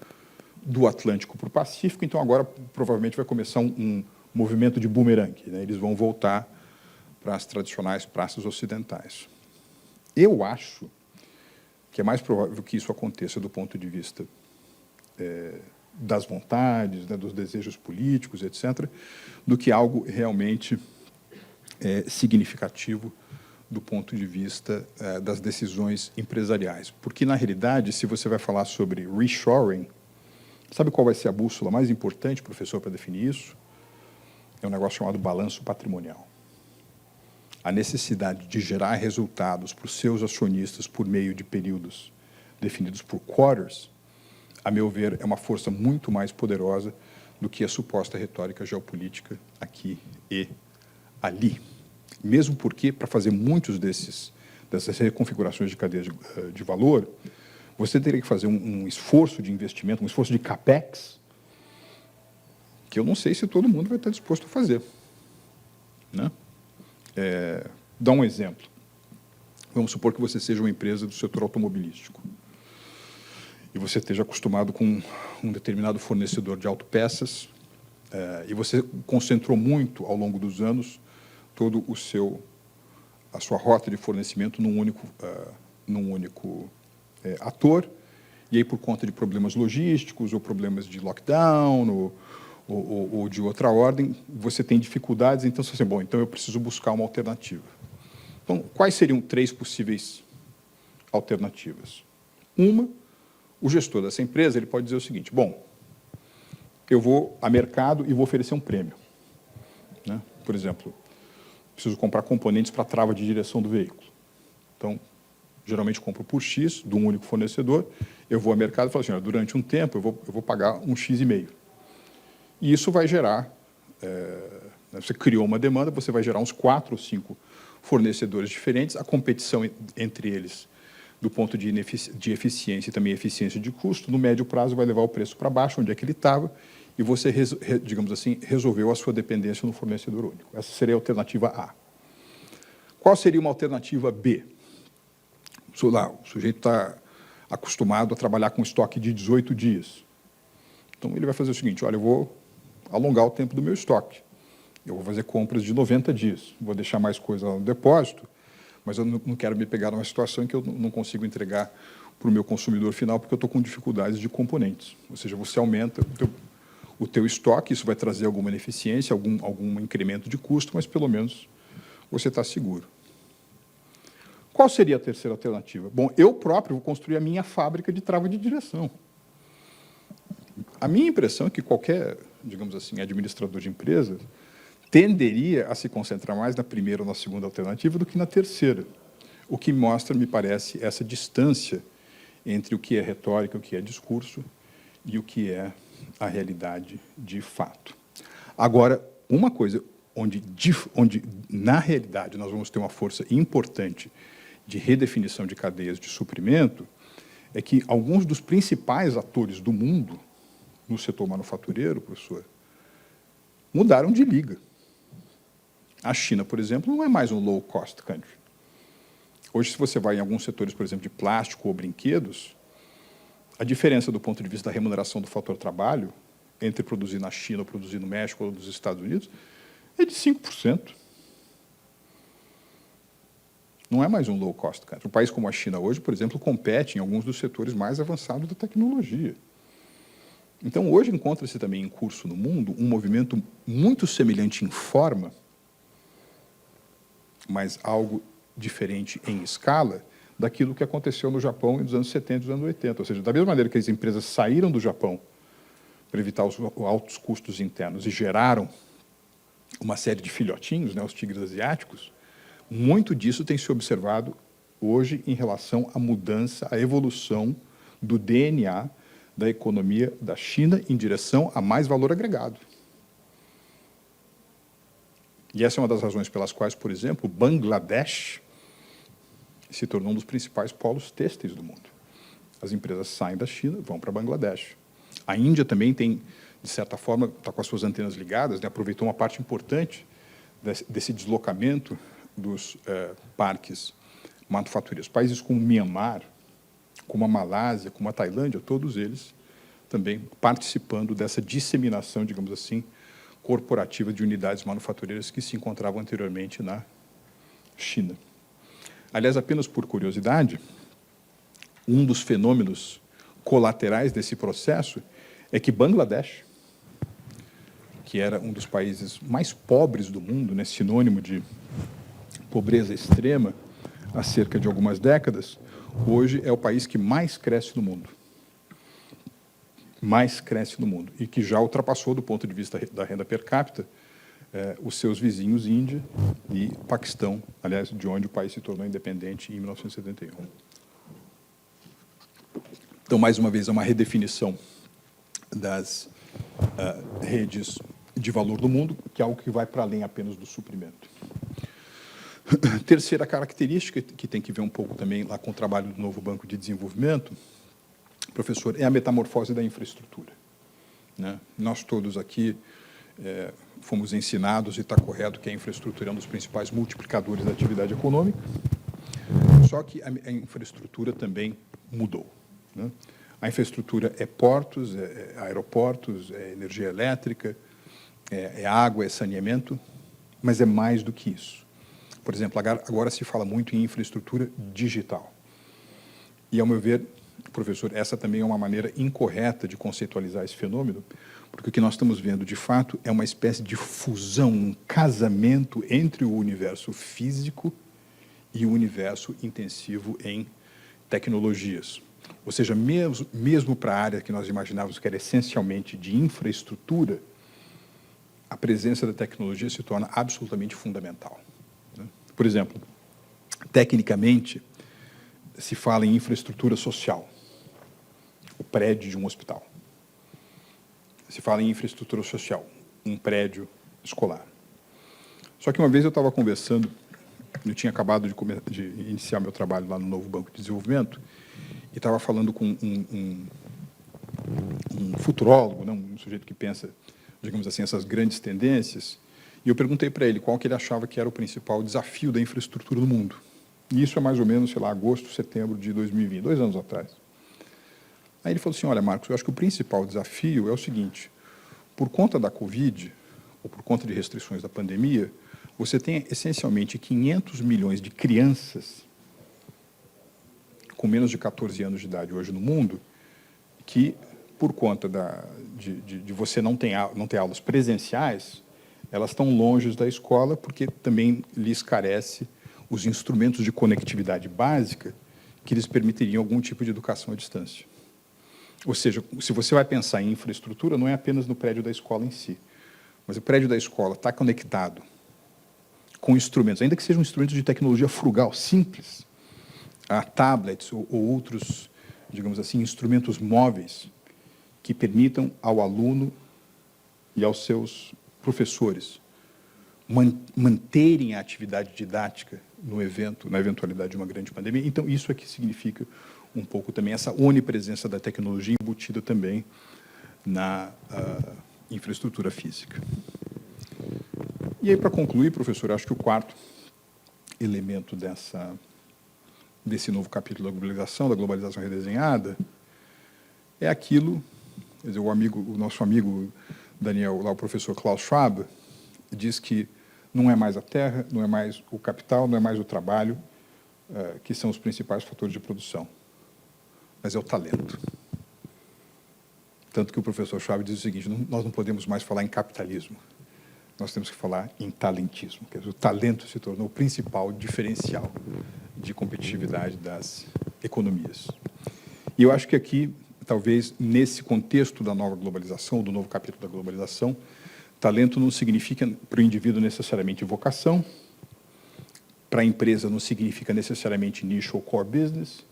do Atlântico para o Pacífico, então agora provavelmente vai começar um movimento de bumerangue, né? Eles vão voltar para as tradicionais praças ocidentais. Eu acho que é mais provável que isso aconteça do ponto de vista das vontades, né, dos desejos políticos, etc., do que algo realmente significativo do ponto de vista das decisões empresariais. Porque, na realidade, se você vai falar sobre reshoring, sabe qual vai ser a bússola mais importante, professor, para definir isso? É um negócio chamado balanço patrimonial. A necessidade de gerar resultados para os seus acionistas por meio de períodos definidos por quarters, a meu ver, é uma força muito mais poderosa do que a suposta retórica geopolítica aqui e ali. Mesmo porque, para fazer muitos dessas reconfigurações de cadeias de valor, você teria que fazer um esforço de investimento, um esforço de capex, que eu não sei se todo mundo vai estar disposto a fazer, né? Dá um exemplo. Vamos supor que você seja uma empresa do setor automobilístico e você esteja acostumado com um determinado fornecedor de autopeças e você concentrou muito, ao longo dos anos, todo a sua rota de fornecimento num único ator, e aí, por conta de problemas logísticos ou problemas de lockdown ou de outra ordem, você tem dificuldades, então você diz, bom, então eu preciso buscar uma alternativa. Então, quais seriam 3 possíveis alternativas? Uma, o gestor dessa empresa ele pode dizer o seguinte, bom, eu vou a mercado e vou oferecer um prêmio, né? Por exemplo, preciso comprar componentes para a trava de direção do veículo. Então, geralmente compro por X, de um único fornecedor, eu vou ao mercado e falo assim, olha, durante um tempo eu vou pagar um X,5. E isso vai gerar, você criou uma demanda, você vai gerar uns 4 ou 5 fornecedores diferentes, a competição entre eles, do ponto de eficiência e também eficiência de custo, no médio prazo vai levar o preço para baixo, onde é que ele estava, e você, digamos assim, resolveu a sua dependência no fornecedor único. Essa seria a alternativa A. Qual seria uma alternativa B? O sujeito está acostumado a trabalhar com estoque de 18 dias. Então, ele vai fazer o seguinte, olha, eu vou alongar o tempo do meu estoque. Eu vou fazer compras de 90 dias. Vou deixar mais coisa lá no depósito, mas eu não quero me pegar numa situação em que eu não consigo entregar para o meu consumidor final porque eu estou com dificuldades de componentes. Ou seja, você aumenta o teu estoque, isso vai trazer alguma ineficiência, algum incremento de custo, mas, pelo menos, você está seguro. Qual seria a terceira alternativa? Bom, eu próprio vou construir a minha fábrica de trava de direção. A minha impressão é que qualquer, digamos assim, administrador de empresas tenderia a se concentrar mais na primeira ou na segunda alternativa do que na terceira, o que mostra, me parece, essa distância entre o que é retórica, o que é discurso e o que é a realidade de fato. Agora, uma coisa onde na realidade, nós vamos ter uma força importante de redefinição de cadeias de suprimento, é que alguns dos principais atores do mundo no setor manufatureiro, professor, mudaram de liga. A China, por exemplo, não é mais um low-cost country. Hoje, se você vai em alguns setores, por exemplo, de plástico ou brinquedos, a diferença do ponto de vista da remuneração do fator trabalho entre produzir na China ou produzir no México ou nos Estados Unidos é de 5%. Não é mais um low-cost country. Um país como a China hoje, por exemplo, compete em alguns dos setores mais avançados da tecnologia. Então, hoje encontra-se também em curso no mundo um movimento muito semelhante em forma, mas algo diferente em escala, daquilo que aconteceu no Japão nos anos 70 e nos anos 80. Ou seja, da mesma maneira que as empresas saíram do Japão para evitar os altos custos internos e geraram uma série de filhotinhos, né, os tigres asiáticos, muito disso tem se observado hoje em relação à mudança, à evolução do DNA da economia da China em direção a mais valor agregado. E essa é uma das razões pelas quais, por exemplo, Bangladesh se tornou um dos principais polos têxteis do mundo. As empresas saem da China, vão para Bangladesh. A Índia também tem, de certa forma, está com as suas antenas ligadas, né, aproveitou uma parte importante desse deslocamento dos parques manufatureiros. Países como Myanmar, como a Malásia, como a Tailândia, todos eles também participando dessa disseminação, digamos assim, corporativa de unidades manufatureiras que se encontravam anteriormente na China. Aliás, apenas por curiosidade, um dos fenômenos colaterais desse processo é que Bangladesh, que era um dos países mais pobres do mundo, né, sinônimo de pobreza extrema, há cerca de algumas décadas, hoje é o país que mais cresce no mundo. Mais cresce no mundo. E que já ultrapassou, do ponto de vista da renda per capita, os seus vizinhos Índia e Paquistão, aliás, de onde o país se tornou independente em 1971. Então, mais uma vez, é uma redefinição das redes de valor do mundo, que é algo que vai para além apenas do suprimento. Terceira característica, que tem que ver um pouco também lá com o trabalho do novo Banco de Desenvolvimento, professor, é a metamorfose da infraestrutura, né? Nós todos aqui fomos ensinados, e está correto, que a infraestrutura é um dos principais multiplicadores da atividade econômica, só que a infraestrutura também mudou, né? A infraestrutura é portos, é aeroportos, é energia elétrica, é água, é saneamento, mas é mais do que isso. Por exemplo, agora se fala muito em infraestrutura digital. E, ao meu ver, professor, essa também é uma maneira incorreta de conceitualizar esse fenômeno, porque o que nós estamos vendo, de fato, é uma espécie de fusão, um casamento entre o universo físico e o universo intensivo em tecnologias. Ou seja, mesmo para a área que nós imaginávamos que era essencialmente de infraestrutura, a presença da tecnologia se torna absolutamente fundamental. Por exemplo, tecnicamente, se fala em infraestrutura social, o prédio de um hospital. Se fala em infraestrutura social, um prédio escolar. Só que uma vez eu estava conversando, eu tinha acabado de iniciar meu trabalho lá no novo Banco de Desenvolvimento, e estava falando com um futurólogo, né, um sujeito que pensa, digamos assim, essas grandes tendências, e eu perguntei para ele qual que ele achava que era o principal desafio da infraestrutura no mundo. E isso é mais ou menos, sei lá, agosto, setembro de 2020, 2 anos atrás. Aí ele falou assim, olha, Marcos, eu acho que o principal desafio é o seguinte, por conta da Covid, ou por conta de restrições da pandemia, você tem essencialmente 500 milhões de crianças com menos de 14 anos de idade hoje no mundo, que, por conta de você não ter aulas presenciais, elas estão longe da escola porque também lhes carece os instrumentos de conectividade básica que lhes permitiriam algum tipo de educação à distância. Ou seja, se você vai pensar em infraestrutura, não é apenas no prédio da escola em si, mas o prédio da escola está conectado com instrumentos, ainda que sejam instrumentos de tecnologia frugal, simples, a tablets ou outros, digamos assim, instrumentos móveis que permitam ao aluno e aos seus professores manterem a atividade didática no evento, na eventualidade de uma grande pandemia. Então, isso é que significa um pouco também essa onipresença da tecnologia embutida também na infraestrutura física. E aí, para concluir, professor, acho que o quarto elemento desse novo capítulo da globalização redesenhada, é aquilo, quer dizer, o nosso amigo Daniel, lá o professor Klaus Schwab, diz que não é mais a terra, não é mais o capital, não é mais o trabalho, que são os principais fatores de produção, mas é o talento. Tanto que o professor Schwab diz o seguinte: nós não podemos mais falar em capitalismo, nós temos que falar em talentismo. Quer dizer, o talento se tornou o principal diferencial de competitividade das economias. E eu acho que aqui, talvez, nesse contexto da nova globalização, do novo capítulo da globalização, talento não significa para o indivíduo necessariamente vocação, para a empresa não significa necessariamente nicho ou core business,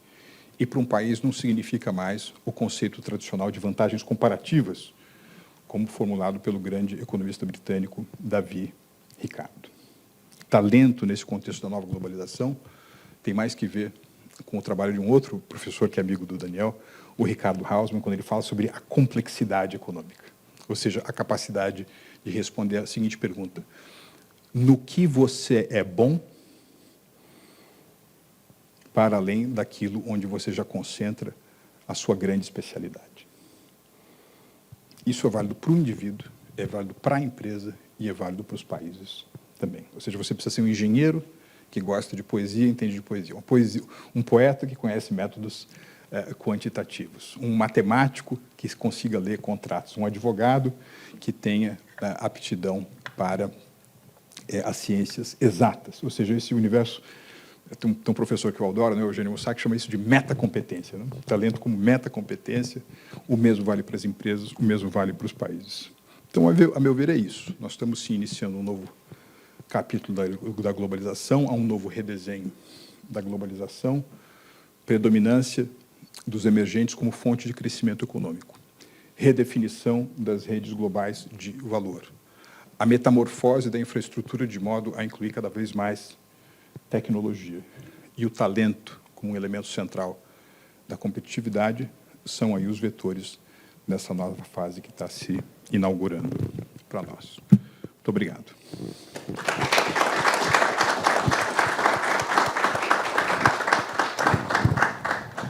e para um país não significa mais o conceito tradicional de vantagens comparativas, como formulado pelo grande economista britânico Davi Ricardo. Talento, nesse contexto da nova globalização, tem mais que ver com o trabalho de um outro professor que é amigo do Daniel, o Ricardo Hausmann, quando ele fala sobre a complexidade econômica, ou seja, a capacidade de responder a seguinte pergunta: no que você é bom, para além daquilo onde você já concentra a sua grande especialidade. Isso é válido para o indivíduo, é válido para a empresa e é válido para os países também. Ou seja, você precisa ser um engenheiro que gosta de poesia, entende de poesia, um poeta que conhece métodos quantitativos, um matemático que consiga ler contratos, um advogado que tenha aptidão para as ciências exatas. Ou seja, esse universo... Tem um professor que eu adoro, né, Eugênio Mussac, chama isso de metacompetência, né? Talento como metacompetência, o mesmo vale para as empresas, o mesmo vale para os países. Então, a meu ver, é isso. Nós estamos, sim, iniciando um novo capítulo da globalização, há um novo redesenho da globalização, predominância dos emergentes como fonte de crescimento econômico, redefinição das redes globais de valor, a metamorfose da infraestrutura de modo a incluir cada vez mais tecnologia e o talento como um elemento central da competitividade são aí os vetores dessa nova fase que está se inaugurando para nós. Muito obrigado.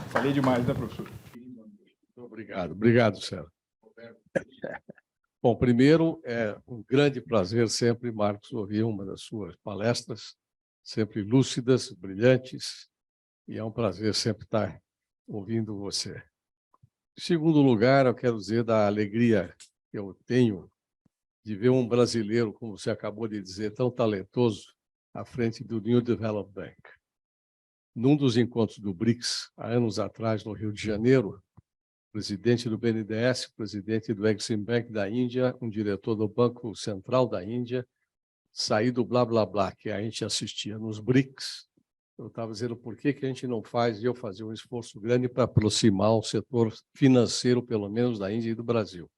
Falei demais, né, professor? Obrigado, Sérgio. Bom, primeiro, é um grande prazer sempre, Marcos, ouvir uma das suas palestras, sempre lúcidas, brilhantes, e é um prazer sempre estar ouvindo você. Em segundo lugar, eu quero dizer da alegria que eu tenho de ver um brasileiro, como você acabou de dizer, tão talentoso, à frente do New Development Bank. Num dos encontros do BRICS, há anos atrás, no Rio de Janeiro, presidente do BNDES, presidente do Exim Bank da Índia, um diretor do Banco Central da Índia, sair do blá, blá, blá, que a gente assistia nos BRICS. Eu estava dizendo por que a gente não faz, e eu fazia um esforço grande para aproximar o setor financeiro, pelo menos, da Índia e do Brasil.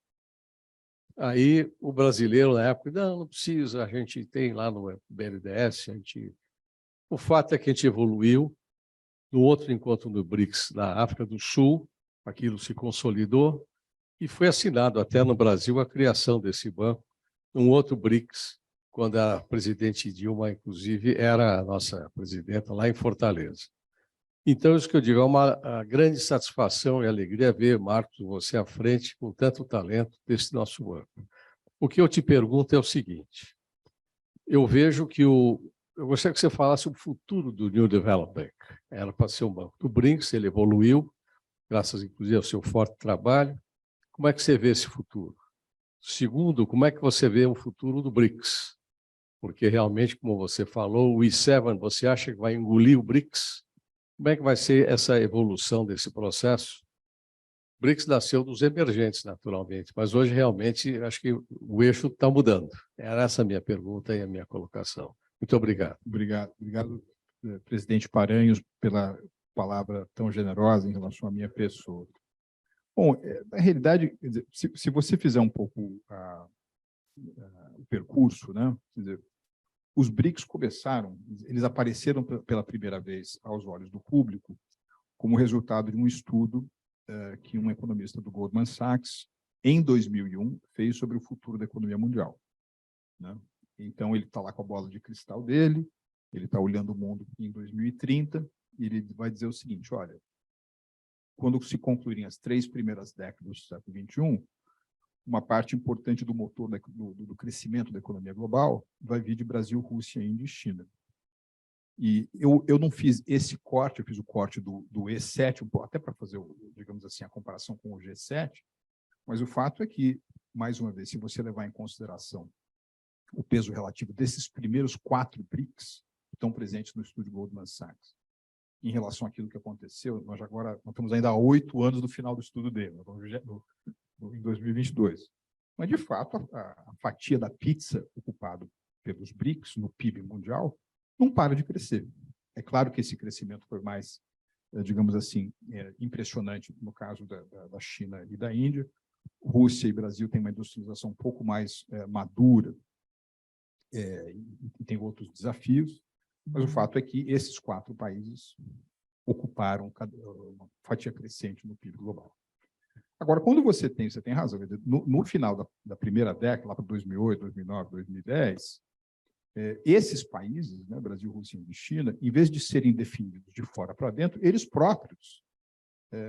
Aí o brasileiro, na época, não precisa, a gente tem lá no BNDES, o fato é que a gente evoluiu. No outro encontro do BRICS, na África do Sul, aquilo se consolidou e foi assinado até no Brasil a criação desse banco, um outro BRICS, quando a presidente Dilma, inclusive, era a nossa presidenta lá em Fortaleza. Então, isso que eu digo, é uma grande satisfação e alegria ver, Marcos, você à frente com tanto talento desse nosso banco. O que eu te pergunto é o seguinte: eu vejo que eu gostaria que você falasse o futuro do New Development Bank. Era para ser um banco do BRICS, ele evoluiu, graças, inclusive, ao seu forte trabalho. Como é que você vê esse futuro? Segundo, como é que você vê o futuro do BRICS? Porque, realmente, como você falou, o E7, você acha que vai engolir o BRICS? Como é que vai ser essa evolução desse processo? O BRICS nasceu dos emergentes, naturalmente, mas hoje, realmente, acho que o eixo está mudando. Era essa a minha pergunta e a minha colocação. Muito obrigado. Obrigado, presidente Paranhos, pela palavra tão generosa em relação à minha pessoa. Bom, na realidade, se você fizer um pouco o percurso, né? Quer dizer, os BRICS começaram, eles apareceram pela primeira vez aos olhos do público como resultado de um estudo que um economista do Goldman Sachs, em 2001, fez sobre o futuro da economia mundial, né? Então, ele está lá com a bola de cristal dele, ele está olhando o mundo em 2030, e ele vai dizer o seguinte: olha, quando se concluírem as 3 primeiras décadas do século XXI, uma parte importante do motor do crescimento da economia global vai vir de Brasil, Rússia, Índia e China. E eu não fiz esse corte, eu fiz o corte do E7, até para fazer, digamos assim, a comparação com o G7, mas o fato é que, mais uma vez, se você levar em consideração o peso relativo desses primeiros 4 BRICS que estão presentes no estudo Goldman Sachs, em relação àquilo que aconteceu, nós estamos ainda há 8 anos do final do estudo dele, em 2022. Mas, de fato, a fatia da pizza ocupada pelos BRICS no PIB mundial não para de crescer. É claro que esse crescimento foi mais, digamos assim, impressionante no caso da China e da Índia. Rússia e Brasil têm uma industrialização um pouco mais madura e tem outros desafios, mas o fato é que esses 4 países ocuparam uma fatia crescente no PIB global. Agora, quando você tem razão, no final da primeira década, lá para 2008, 2009, 2010, esses países, né, Brasil, Rússia e China, em vez de serem definidos de fora para dentro, eles próprios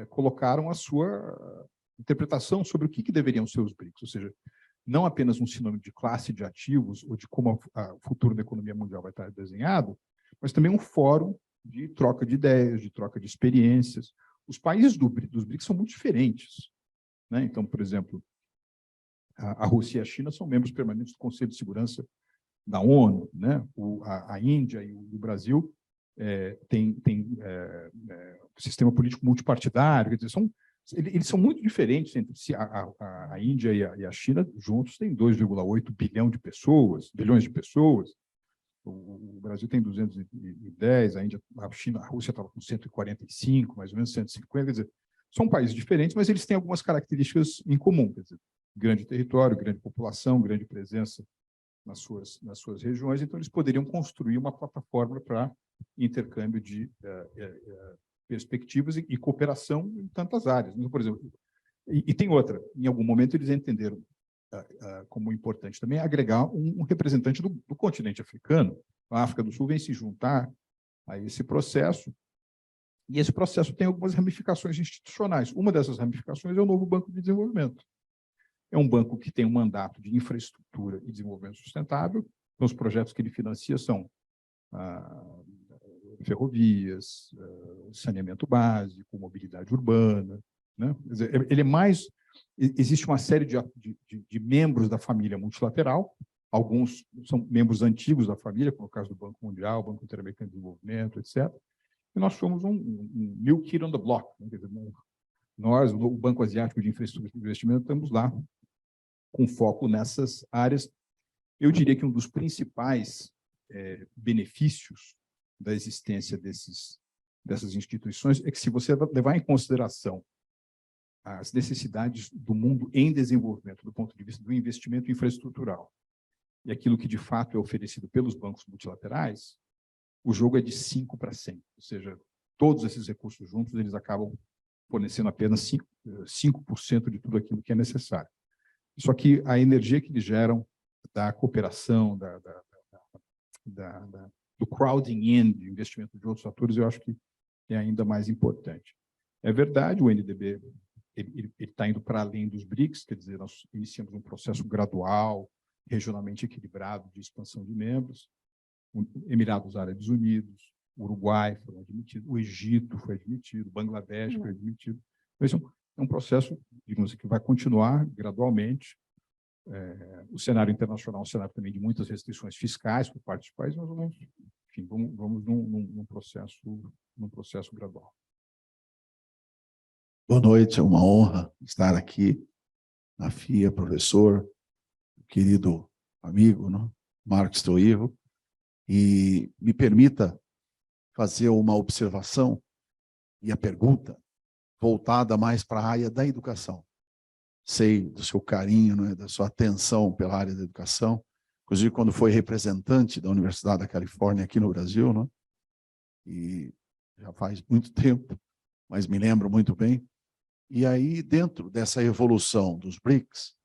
colocaram a sua interpretação sobre o que deveriam ser os BRICS, ou seja, não apenas um sinônimo de classe de ativos ou de como o futuro da economia mundial vai estar desenhado, mas também um fórum de troca de ideias, de troca de experiências. Os países dos BRICS são muito diferentes, né? Então, por exemplo, a Rússia e a China são membros permanentes do Conselho de Segurança da ONU, né? A Índia e o Brasil têm sistema político multipartidário, quer dizer, eles são muito diferentes entre si. A Índia e a China juntos têm 2,8 bilhões de pessoas. O Brasil tem 210, a Rússia estava com 145, mais ou menos 150, quer dizer, são países diferentes, mas eles têm algumas características em comum, quer dizer, grande território, grande população, grande presença nas suas regiões, então eles poderiam construir uma plataforma para intercâmbio de perspectivas e cooperação em tantas áreas. Então, por exemplo, e tem outra, em algum momento eles entenderam como importante também agregar um representante do continente africano. A África do Sul vem se juntar a esse processo, e esse processo tem algumas ramificações institucionais. Uma dessas ramificações é o novo Banco de Desenvolvimento. É um banco que tem um mandato de infraestrutura e desenvolvimento sustentável. Então, os projetos que ele financia são ferrovias, saneamento básico, mobilidade urbana, né? Quer dizer, ele é mais... Existe uma série de membros da família multilateral, alguns são membros antigos da família, como o caso do Banco Mundial, Banco Interamericano de Desenvolvimento, etc. E nós somos um new kid on the block, né? Quer dizer, nós, o Banco Asiático de Infraestrutura e Investimento, estamos lá com foco nessas áreas. Eu diria que um dos principais benefícios da existência dessas instituições é que, se você levar em consideração as necessidades do mundo em desenvolvimento, do ponto de vista do investimento infraestrutural, e aquilo que, de fato, é oferecido pelos bancos multilaterais, o jogo é de 5 para 100. Ou seja, todos esses recursos juntos, eles acabam fornecendo apenas 5% de tudo aquilo que é necessário. Só que a energia que eles geram da cooperação, do crowding in, de investimento de outros atores, eu acho que é ainda mais importante. É verdade, o NDB está indo para além dos BRICS, quer dizer, nós iniciamos um processo gradual, regionalmente equilibrado de expansão de membros. Emirados Árabes Unidos, Uruguai foram admitidos, o Egito foi admitido, Bangladesh foi admitido. Então, esse é um processo, digamos assim, que vai continuar gradualmente. O cenário internacional é um cenário também de muitas restrições fiscais por parte dos países, mas vamos num processo gradual. Boa noite, é uma honra estar aqui na FIA, professor, querido amigo, né? Marcos Troirro, e me permita fazer uma observação e a pergunta voltada mais para a área da educação. Sei do seu carinho, né, da sua atenção pela área da educação, inclusive quando foi representante da Universidade da Califórnia aqui no Brasil, né? E já faz muito tempo, mas me lembro muito bem. E aí, dentro dessa evolução dos BRICS,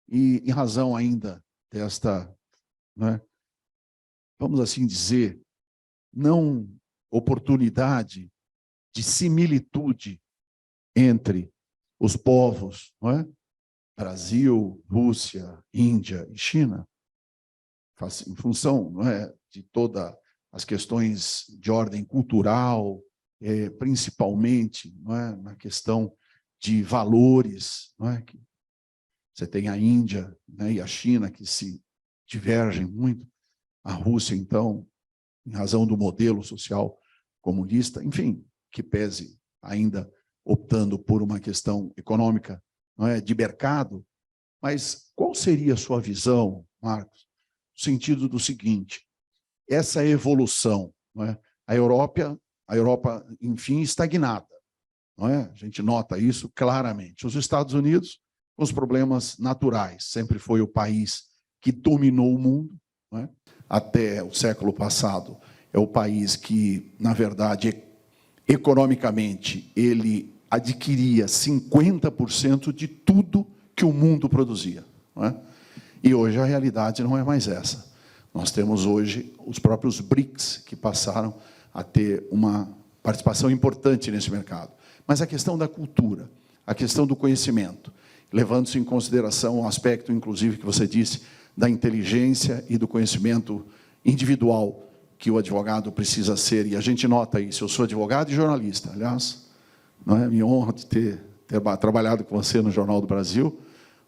e em razão ainda desta, né, vamos assim dizer, não oportunidade de similitude entre os povos, não é? Brasil, Rússia, Índia e China, em função, não é, de toda as questões de ordem cultural, principalmente, não é, na questão de valores, não é? Que você tem a Índia, né, e a China que se divergem muito, a Rússia, então, em razão do modelo social comunista, enfim, que pese ainda optando por uma questão econômica, não é, de mercado. Mas qual seria a sua visão, Marcos, no sentido do seguinte: essa evolução, não é? A Europa, enfim, estagnada, não é? A gente nota isso claramente. Os Estados Unidos, com os problemas naturais, sempre foi o país que dominou o mundo, não é? Até o século passado, é o país que, na verdade, economicamente, ele adquiria 50% de tudo que o mundo produzia, não é? E hoje a realidade não é mais essa. Nós temos hoje os próprios BRICS, que passaram a ter uma participação importante nesse mercado. Mas a questão da cultura, a questão do conhecimento, levando-se em consideração o aspecto, inclusive, que você disse, da inteligência e do conhecimento individual que o advogado precisa ser, e a gente nota isso. Eu sou advogado e jornalista, aliás, não é minha honra de ter trabalhado com você no Jornal do Brasil,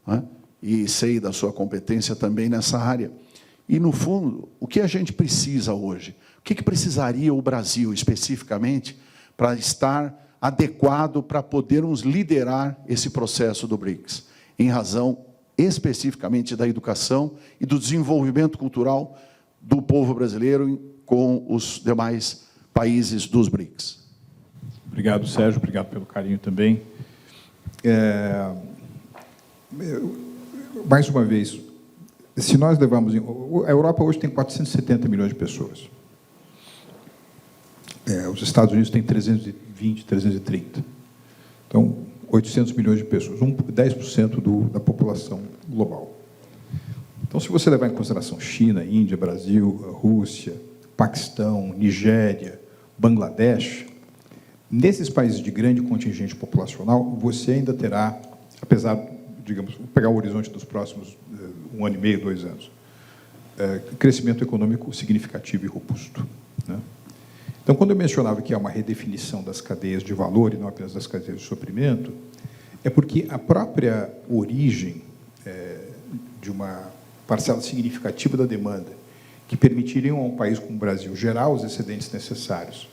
não é? E sei da sua competência também nessa área. E, no fundo, o que a gente precisa hoje? O que precisaria o Brasil, especificamente, para estar adequado para podermos liderar esse processo do BRICS, em razão especificamente da educação e do desenvolvimento cultural do povo brasileiro com os demais países dos BRICS? Obrigado, Sérgio. Obrigado pelo carinho também. Mais uma vez, se nós levamos... A Europa hoje tem 470 milhões de pessoas. Os Estados Unidos têm 320, 330. Então, 800 milhões de pessoas, 10% da população global. Então, se você levar em consideração China, Índia, Brasil, Rússia, Paquistão, Nigéria, Bangladesh, nesses países de grande contingente populacional, você ainda terá, apesar, digamos, pegar o horizonte dos próximos 1 ano e meio, 2 anos, crescimento econômico significativo e robusto, né? Então, quando eu mencionava que há uma redefinição das cadeias de valor e não apenas das cadeias de suprimento, é porque a própria origem de uma parcela significativa da demanda que permitiriam a um país como o Brasil gerar os excedentes necessários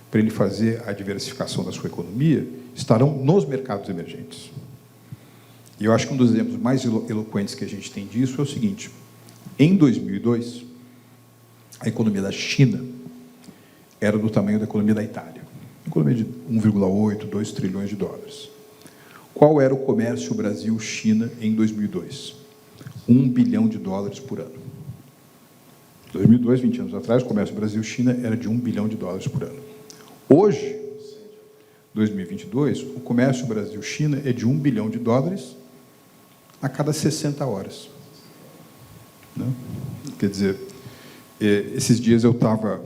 para ele fazer a diversificação da sua economia estarão nos mercados emergentes. E eu acho que um dos exemplos mais eloquentes que a gente tem disso é o seguinte: em 2002, a economia da China era do tamanho da economia da Itália, economia de 1,8, 2 trilhões de dólares. Qual era o comércio Brasil-China em 2002? 1 bilhão de dólares por ano. Em 2002, 20 anos atrás, o comércio Brasil-China era de 1 bilhão de dólares por ano. Hoje, 2022, o comércio Brasil-China é de 1 bilhão de dólares a cada 60 horas. Né? Quer dizer, esses dias eu estava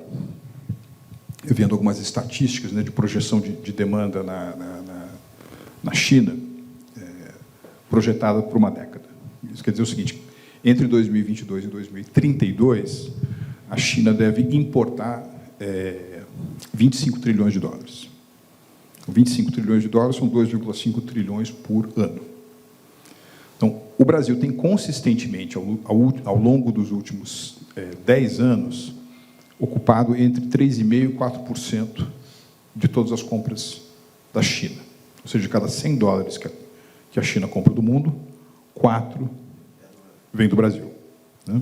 vendo algumas estatísticas, né, de projeção de demanda na China, projetada por uma década. Isso quer dizer o seguinte: entre 2022 e 2032, a China deve importar 25 trilhões de dólares. 25 trilhões de dólares são 2,5 trilhões por ano. Então, o Brasil tem consistentemente, ao longo dos últimos 10 anos, ocupado entre 3,5% e 4% de todas as compras da China. Ou seja, de cada 100 dólares que a China compra do mundo, 4 vem do Brasil. Né?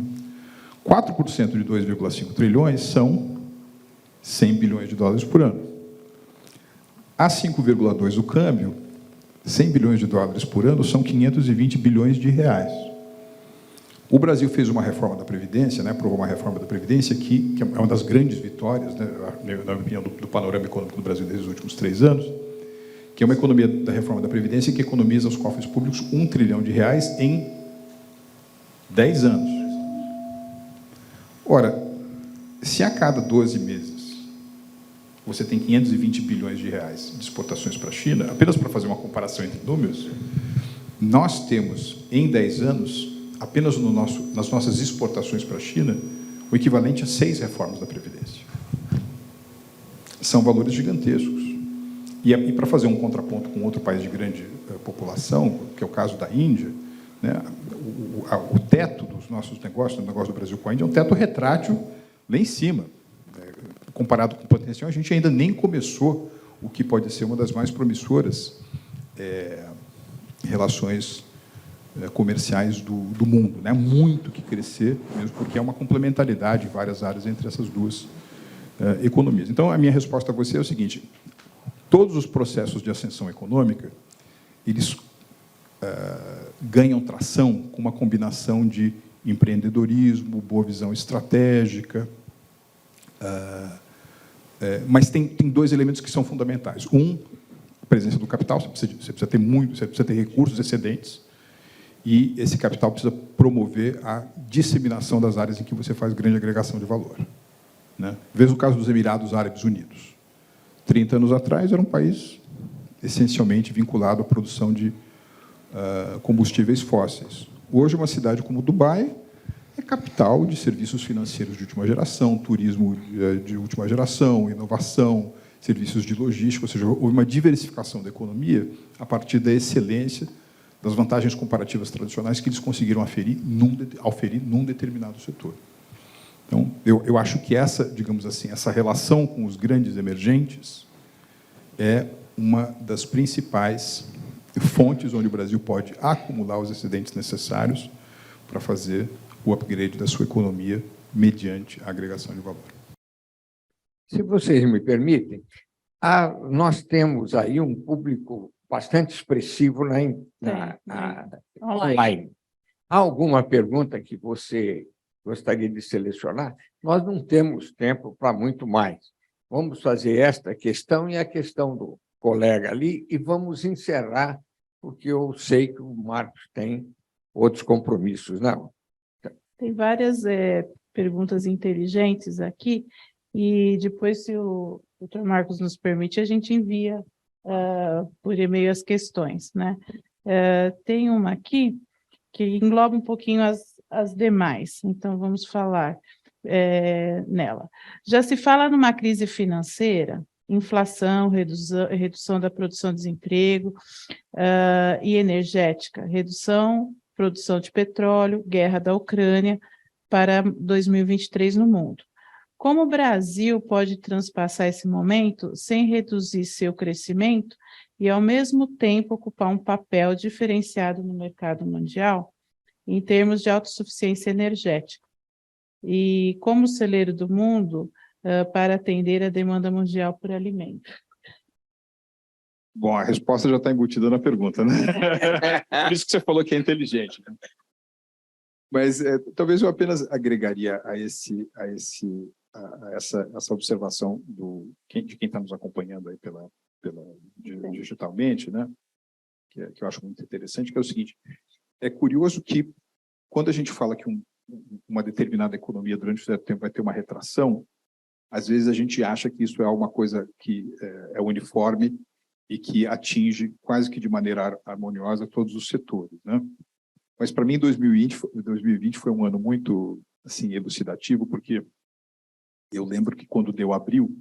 4% de 2,5 trilhões são 100 bilhões de dólares por ano. A 5,2 o câmbio, 100 bilhões de dólares por ano são 520 bilhões de reais. O Brasil fez uma reforma da Previdência, né, aprovou uma reforma da Previdência que é uma das grandes vitórias, né, na minha opinião, do panorama econômico do Brasil desde os últimos 3 anos, que é uma economia da reforma da Previdência que economiza aos cofres públicos 1 trilhão de reais em 10 anos. Ora, se a cada 12 meses você tem 520 bilhões de reais de exportações para a China, apenas para fazer uma comparação entre números, nós temos, em 10 anos, apenas nas nossas exportações para a China, o equivalente a 6 reformas da Previdência. são valores gigantescos. E para fazer um contraponto com outro país de grande população, que é o caso da Índia, né, o teto dos nossos negócios, o negócio do Brasil com a Índia, é um teto retrátil lá em cima. Comparado com o potencial, a gente ainda nem começou o que pode ser uma das mais promissoras relações comerciais do mundo, né? Muito que crescer, mesmo porque é uma complementaridade em várias áreas entre essas duas economias. Então, a minha resposta a você é o seguinte: todos os processos de ascensão econômica, eles ganham tração com uma combinação de empreendedorismo, boa visão estratégica, mas tem dois elementos que são fundamentais. Um, a presença do capital, você precisa ter muito, você precisa ter recursos excedentes, e esse capital precisa promover a disseminação das áreas em que você faz grande agregação de valor, né? Veja o caso dos Emirados Árabes Unidos. 30 anos atrás, era um país essencialmente vinculado à produção de combustíveis fósseis. Hoje, uma cidade como Dubai é capital de serviços financeiros de última geração, turismo de última geração, inovação, serviços de logística, ou seja, houve uma diversificação da economia a partir da excelência, das vantagens comparativas tradicionais que eles conseguiram auferir num determinado setor. Então, eu acho que essa, digamos assim, essa relação com os grandes emergentes é uma das principais fontes onde o Brasil pode acumular os excedentes necessários para fazer o upgrade da sua economia mediante a agregação de valor. Se vocês me permitem, nós temos aí um público bastante expressivo online. Há alguma pergunta que você gostaria de selecionar? Nós não temos tempo para muito mais. Vamos fazer esta questão e a questão do colega ali e vamos encerrar, porque eu sei que o Marcos tem outros compromissos, não? Tem várias perguntas inteligentes aqui, e depois, se o doutor Marcos nos permite, a gente envia por e-mail as questões, né? Tem uma aqui que engloba um pouquinho as demais, então vamos falar nela. Já se fala numa crise financeira, inflação, redução da produção de desemprego e energética, produção de petróleo, guerra da Ucrânia para 2023 no mundo. Como o Brasil pode transpassar esse momento sem reduzir seu crescimento e, ao mesmo tempo, ocupar um papel diferenciado no mercado mundial em termos de autossuficiência energética? E como celeiro do mundo para atender a demanda mundial por alimento? Bom, a resposta já está embutida na pergunta, né? Por isso que você falou que é inteligente, né? Mas talvez eu apenas agregaria a essa observação de quem está nos acompanhando aí digitalmente, né? Que eu acho muito interessante, que é o seguinte: é curioso que, quando a gente fala que uma determinada economia durante um certo tempo vai ter uma retração, às vezes a gente acha que isso é alguma coisa que é uniforme e que atinge quase que de maneira harmoniosa todos os setores, né? Mas, para mim, 2020 foi um ano muito assim, elucidativo, porque eu lembro que, quando deu abril,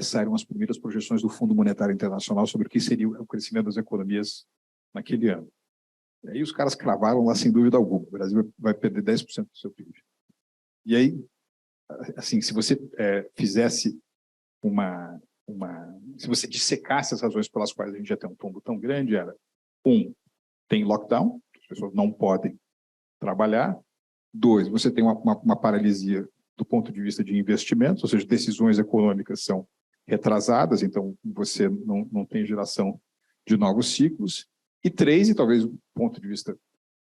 saíram as primeiras projeções do Fundo Monetário Internacional sobre o que seria o crescimento das economias naquele ano. E aí os caras cravaram lá, sem dúvida alguma: o Brasil vai perder 10% do seu PIB. E aí, assim, se você fizesse se você dissecasse as razões pelas quais a gente já tem um tombo tão grande, era: tem lockdown, as pessoas não podem trabalhar; 2, você tem uma paralisia do ponto de vista de investimentos, ou seja, decisões econômicas são retrasadas, então você não tem geração de novos ciclos; e 3, e talvez o ponto de vista,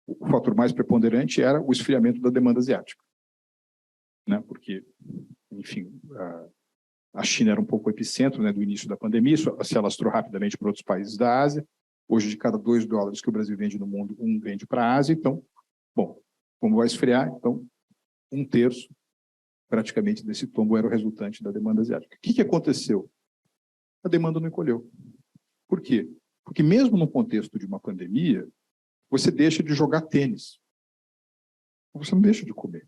o fator mais preponderante, era o esfriamento da demanda asiática, né? Porque, enfim, a China era um pouco o epicentro, né, do início da pandemia, isso se alastrou rapidamente para outros países da Ásia. Hoje, de cada $2 que o Brasil vende no mundo, 1 vende para a Ásia. Então, bom, como vai esfriar? Então, 1/3 praticamente desse tombo era o resultante da demanda asiática. O que aconteceu? A demanda não encolheu. Por quê? Porque, mesmo no contexto de uma pandemia, você deixa de jogar tênis. Você não deixa de comer,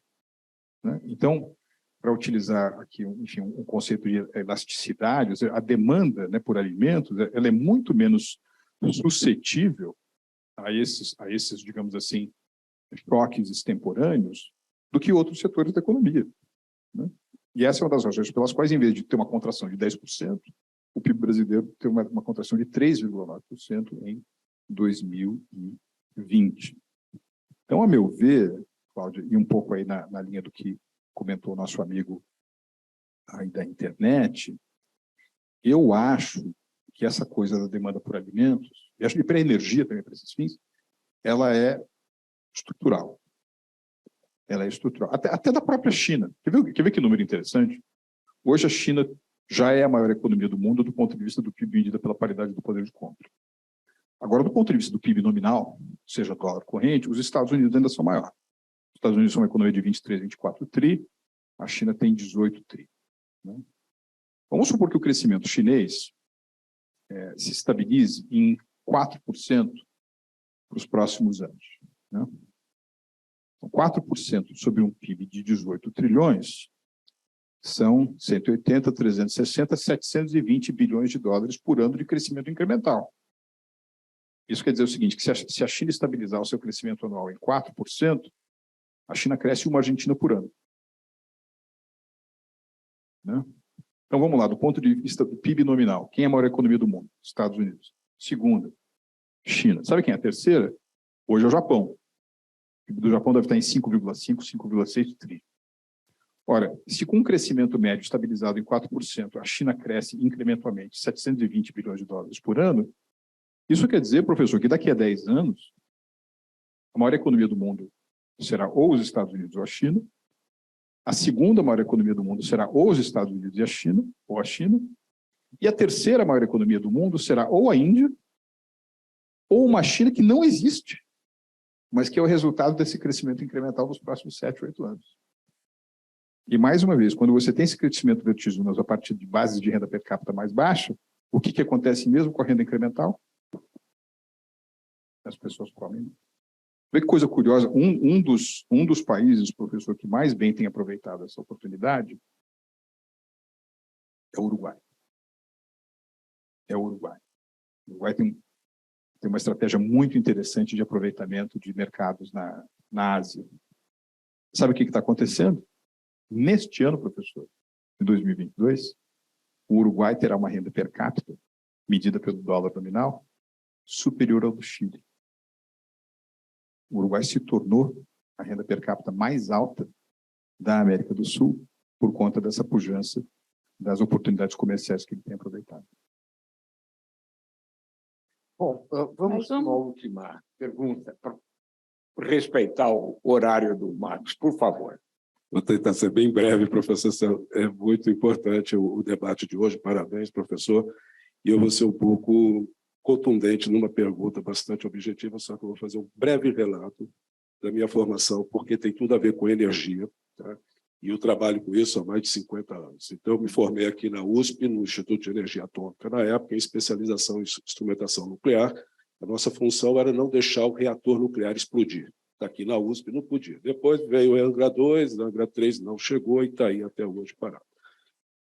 né? Então, para utilizar aqui, enfim, um conceito de elasticidade, ou seja, a demanda, né, por alimentos, ela é muito menos suscetível a esses, digamos assim, choques extemporâneos do que outros setores da economia, né? E essa é uma das razões pelas quais, em vez de ter uma contração de 10%, o PIB brasileiro tem uma contração de 3,9% em 2020. Então, a meu ver, Cláudia, e um pouco aí na linha do que comentou o nosso amigo aí da internet, eu acho que essa coisa da demanda por alimentos, e acho que para a energia também, para esses fins, ela é estrutural. Ela é estrutural. Até da própria China. Quer ver que número interessante? Hoje a China já é a maior economia do mundo do ponto de vista do PIB medida pela paridade do poder de compra. Agora, do ponto de vista do PIB nominal, seja dólar corrente, os Estados Unidos ainda são maiores. Os Estados Unidos são uma economia de 23, 24 tri, a China tem 18 tri. Né? Vamos supor que o crescimento chinês se estabilize em 4% para os próximos anos. Né? 4% sobre um PIB de 18 trilhões são 180, 360, 720 bilhões de dólares por ano de crescimento incremental. Isso quer dizer o seguinte, que se a China estabilizar o seu crescimento anual em 4%, a China cresce uma Argentina por ano. Né? Então, vamos lá, do ponto de vista do PIB nominal, quem é a maior economia do mundo? Estados Unidos. Segunda, China. Sabe quem é a terceira? Hoje é o Japão. O PIB do Japão deve estar em 5,5, 5,6 tri. Ora, se com um crescimento médio estabilizado em 4%, a China cresce incrementalmente 720 bilhões de dólares por ano, isso quer dizer, professor, que daqui a 10 anos, a maior economia do mundo será ou os Estados Unidos ou a China, a segunda maior economia do mundo será ou os Estados Unidos e a China, ou a China, e a terceira maior economia do mundo será ou a Índia, ou uma China que não existe, mas que é o resultado desse crescimento incremental nos próximos 7, 8 anos. E, mais uma vez, quando você tem esse crescimento vertiginoso a partir de bases de renda per capita mais baixa, o que acontece mesmo com a renda incremental? As pessoas comem. Vê que coisa curiosa, um dos países, professor, que mais bem tem aproveitado essa oportunidade é o Uruguai. É o Uruguai. O Uruguai tem uma estratégia muito interessante de aproveitamento de mercados na Ásia. Sabe o que está acontecendo? Neste ano, professor, em 2022, o Uruguai terá uma renda per capita, medida pelo dólar nominal, superior ao do Chile. O Uruguai se tornou a renda per capita mais alta da América do Sul por conta dessa pujança das oportunidades comerciais que ele tem aproveitado. Bom, vamos para uma última pergunta, para respeitar o horário do Marcos, por favor. Vou tentar ser bem breve, professor. É muito importante o debate de hoje. Parabéns, professor. E eu vou ser um pouco contundente numa pergunta bastante objetiva, só que eu vou fazer um breve relato da minha formação, porque tem tudo a ver com energia, tá? E eu trabalho com isso há mais de 50 anos. Então, eu me formei aqui na USP, no Instituto de Energia Atômica, na época, em especialização em instrumentação nuclear. A nossa função era não deixar o reator nuclear explodir. Aqui na USP não podia. Depois veio o Angra 2, o Angra 3 não chegou e está aí até hoje parado.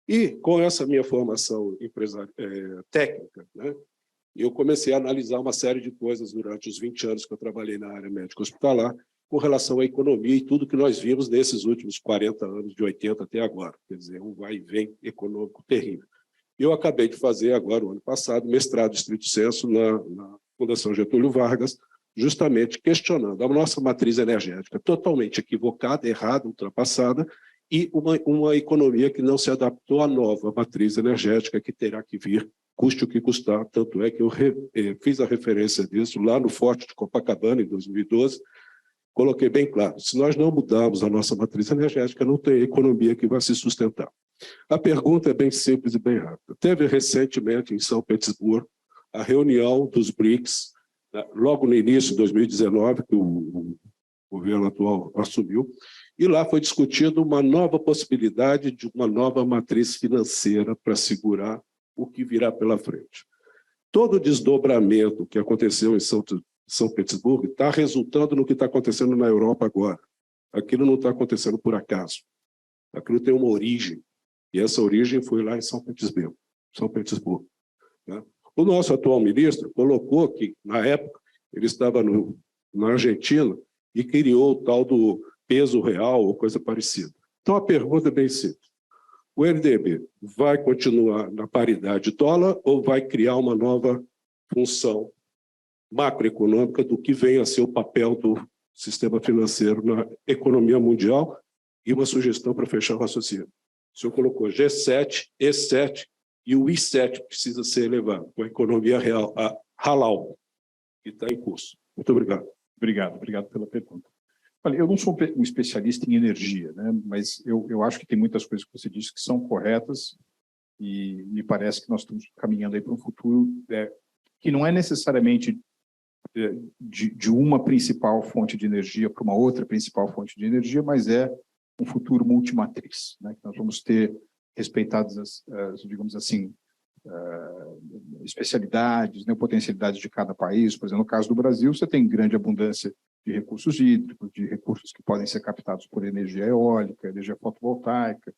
E, com essa minha formação técnica, né, eu comecei a analisar uma série de coisas durante os 20 anos que eu trabalhei na área médico-hospitalar, com relação à economia e tudo que nós vimos nesses últimos 40 anos, de 80 até agora. Quer dizer, um vai e vem econômico terrível. Eu acabei de fazer agora, o ano passado, mestrado estrito sensu na Fundação Getúlio Vargas, justamente questionando a nossa matriz energética totalmente equivocada, errada, ultrapassada, e uma economia que não se adaptou à nova matriz energética que terá que vir, custe o que custar. Tanto é que eu fiz a referência disso lá no Forte de Copacabana, em 2012, coloquei bem claro, se nós não mudarmos a nossa matriz energética, não tem economia que vai se sustentar. A pergunta é bem simples e bem rápida. Teve recentemente, em São Petersburgo, a reunião dos BRICS, logo no início de 2019, que o governo atual assumiu, e lá foi discutido uma nova possibilidade de uma nova matriz financeira para segurar o que virá pela frente. Todo o desdobramento que aconteceu em São Petersburgo está resultando no que está acontecendo na Europa agora. Aquilo não está acontecendo por acaso. Aquilo tem uma origem, e essa origem foi lá em São Petersburgo. Né? O nosso atual ministro colocou que, na época, ele estava na Argentina e criou o tal do peso real ou coisa parecida. Então, a pergunta é bem simples. O RDB vai continuar na paridade dólar ou vai criar uma nova função macroeconômica do que vem a ser o papel do sistema financeiro na economia mundial? E uma sugestão para fechar o raciocínio. O senhor colocou G7, E7 e o I7 precisa ser elevado com a economia real, a halal, que está em curso. Muito obrigado. Obrigado pela pergunta. Olha, eu não sou um especialista em energia, né? Mas eu acho que tem muitas coisas que você disse que são corretas e me parece que nós estamos caminhando aí para um futuro que não é necessariamente de uma principal fonte de energia para uma outra principal fonte de energia, mas é um futuro multimatriz, né? Que nós vamos ter respeitadas digamos assim, especialidades, né, potencialidades de cada país. Por exemplo, no caso do Brasil, você tem grande abundância de recursos hídricos, de recursos que podem ser captados por energia eólica, energia fotovoltaica.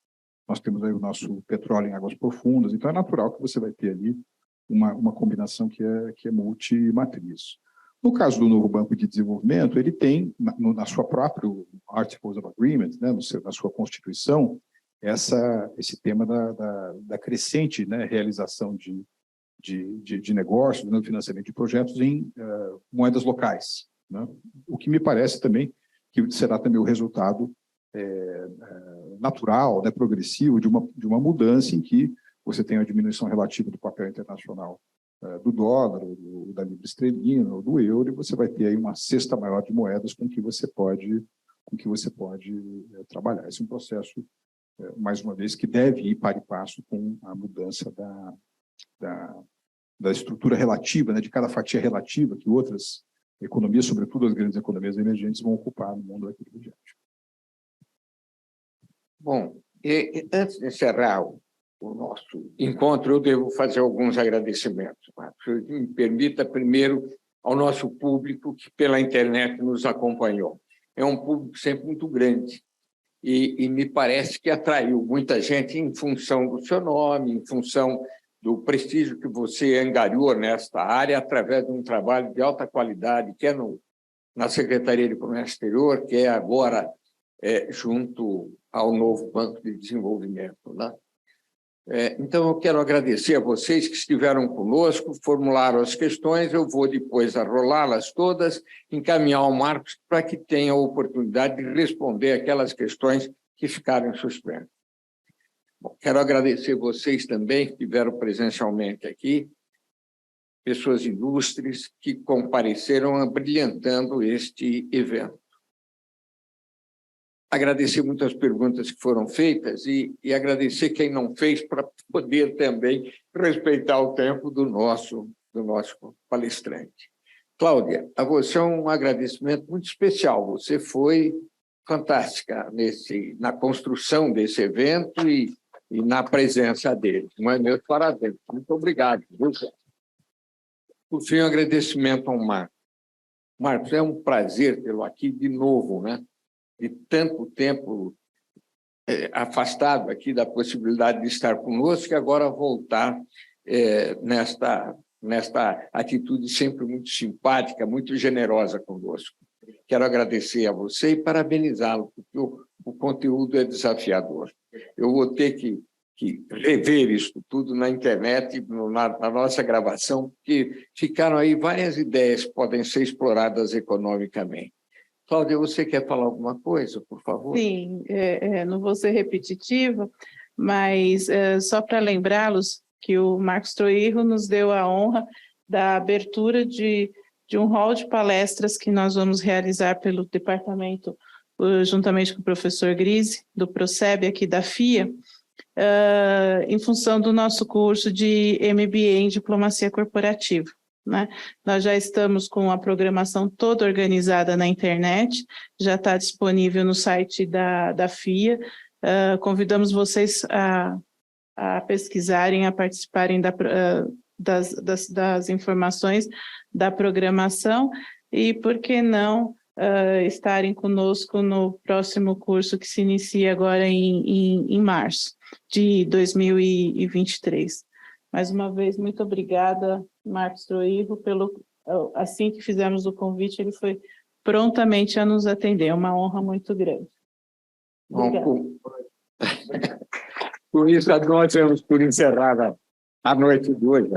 Nós temos aí o nosso petróleo em águas profundas, então é natural que você vai ter ali uma combinação que é multimatriz. No caso do novo Banco de Desenvolvimento, ele tem, na sua própria Articles of Agreement, né, na sua Constituição, esse tema da crescente, né, realização de negócios, no financiamento de projetos em moedas locais, né? O que me parece também que será também o resultado natural, né, progressivo de uma mudança em que você tem a diminuição relativa do papel internacional do dólar, ou da libra esterlina, ou do euro, e você vai ter aí uma cesta maior de moedas com que você pode trabalhar. Esse é um processo, mais uma vez, que deve ir par e passo com a mudança da estrutura relativa, né, de cada fatia relativa que outras economias, sobretudo as grandes economias emergentes, vão ocupar no mundo daqui por diante. Bom, antes de encerrar o nosso encontro, eu devo fazer alguns agradecimentos, Marcos. Me permita, primeiro, ao nosso público que pela internet nos acompanhou. É um público sempre muito grande e me parece que atraiu muita gente em função do seu nome, em função do prestígio que você angariou nesta área através de um trabalho de alta qualidade, que é na Secretaria de Comércio Exterior, que é agora junto ao novo Banco de Desenvolvimento, né? Então, eu quero agradecer a vocês que estiveram conosco, formularam as questões, eu vou depois arrolá-las todas, encaminhar ao Marcos para que tenha a oportunidade de responder aquelas questões que ficaram suspensas. Bom, quero agradecer vocês também que estiveram presencialmente aqui, pessoas ilustres que compareceram abrilhantando este evento. Agradecer muito as perguntas que foram feitas e agradecer quem não fez para poder também respeitar o tempo do nosso palestrante. Cláudia, a você um agradecimento muito especial. Você foi fantástica na construção desse evento e na presença dele. Meus parabéns. Muito obrigado. Por fim, um agradecimento ao Marcos. Marcos, é um prazer tê-lo aqui de novo, né? De tanto tempo afastado aqui da possibilidade de estar conosco e agora voltar nesta atitude sempre muito simpática, muito generosa conosco. Quero agradecer a você e parabenizá-lo, porque o conteúdo é desafiador. Eu vou ter que rever isso tudo na internet, na nossa gravação, porque ficaram aí várias ideias que podem ser exploradas economicamente. Cláudia, você quer falar alguma coisa, por favor? Sim, não vou ser repetitiva, mas só para lembrá-los que o Marcos Troirro nos deu a honra da abertura de um hall de palestras que nós vamos realizar pelo departamento, juntamente com o professor Grise, do Proceb aqui da FIA, em função do nosso curso de MBA em Diplomacia Corporativa, né? Nós já estamos com a programação toda organizada na internet, já está disponível no site da FIA. Convidamos vocês a pesquisarem, a participarem das informações da programação e, por que não, estarem conosco no próximo curso que se inicia agora em março de 2023. Mais uma vez, muito obrigada, Marcos Troilo, assim que fizemos o convite, ele foi prontamente a nos atender. É uma honra muito grande. Obrigada. Com isso, nós temos por encerrada a noite de hoje.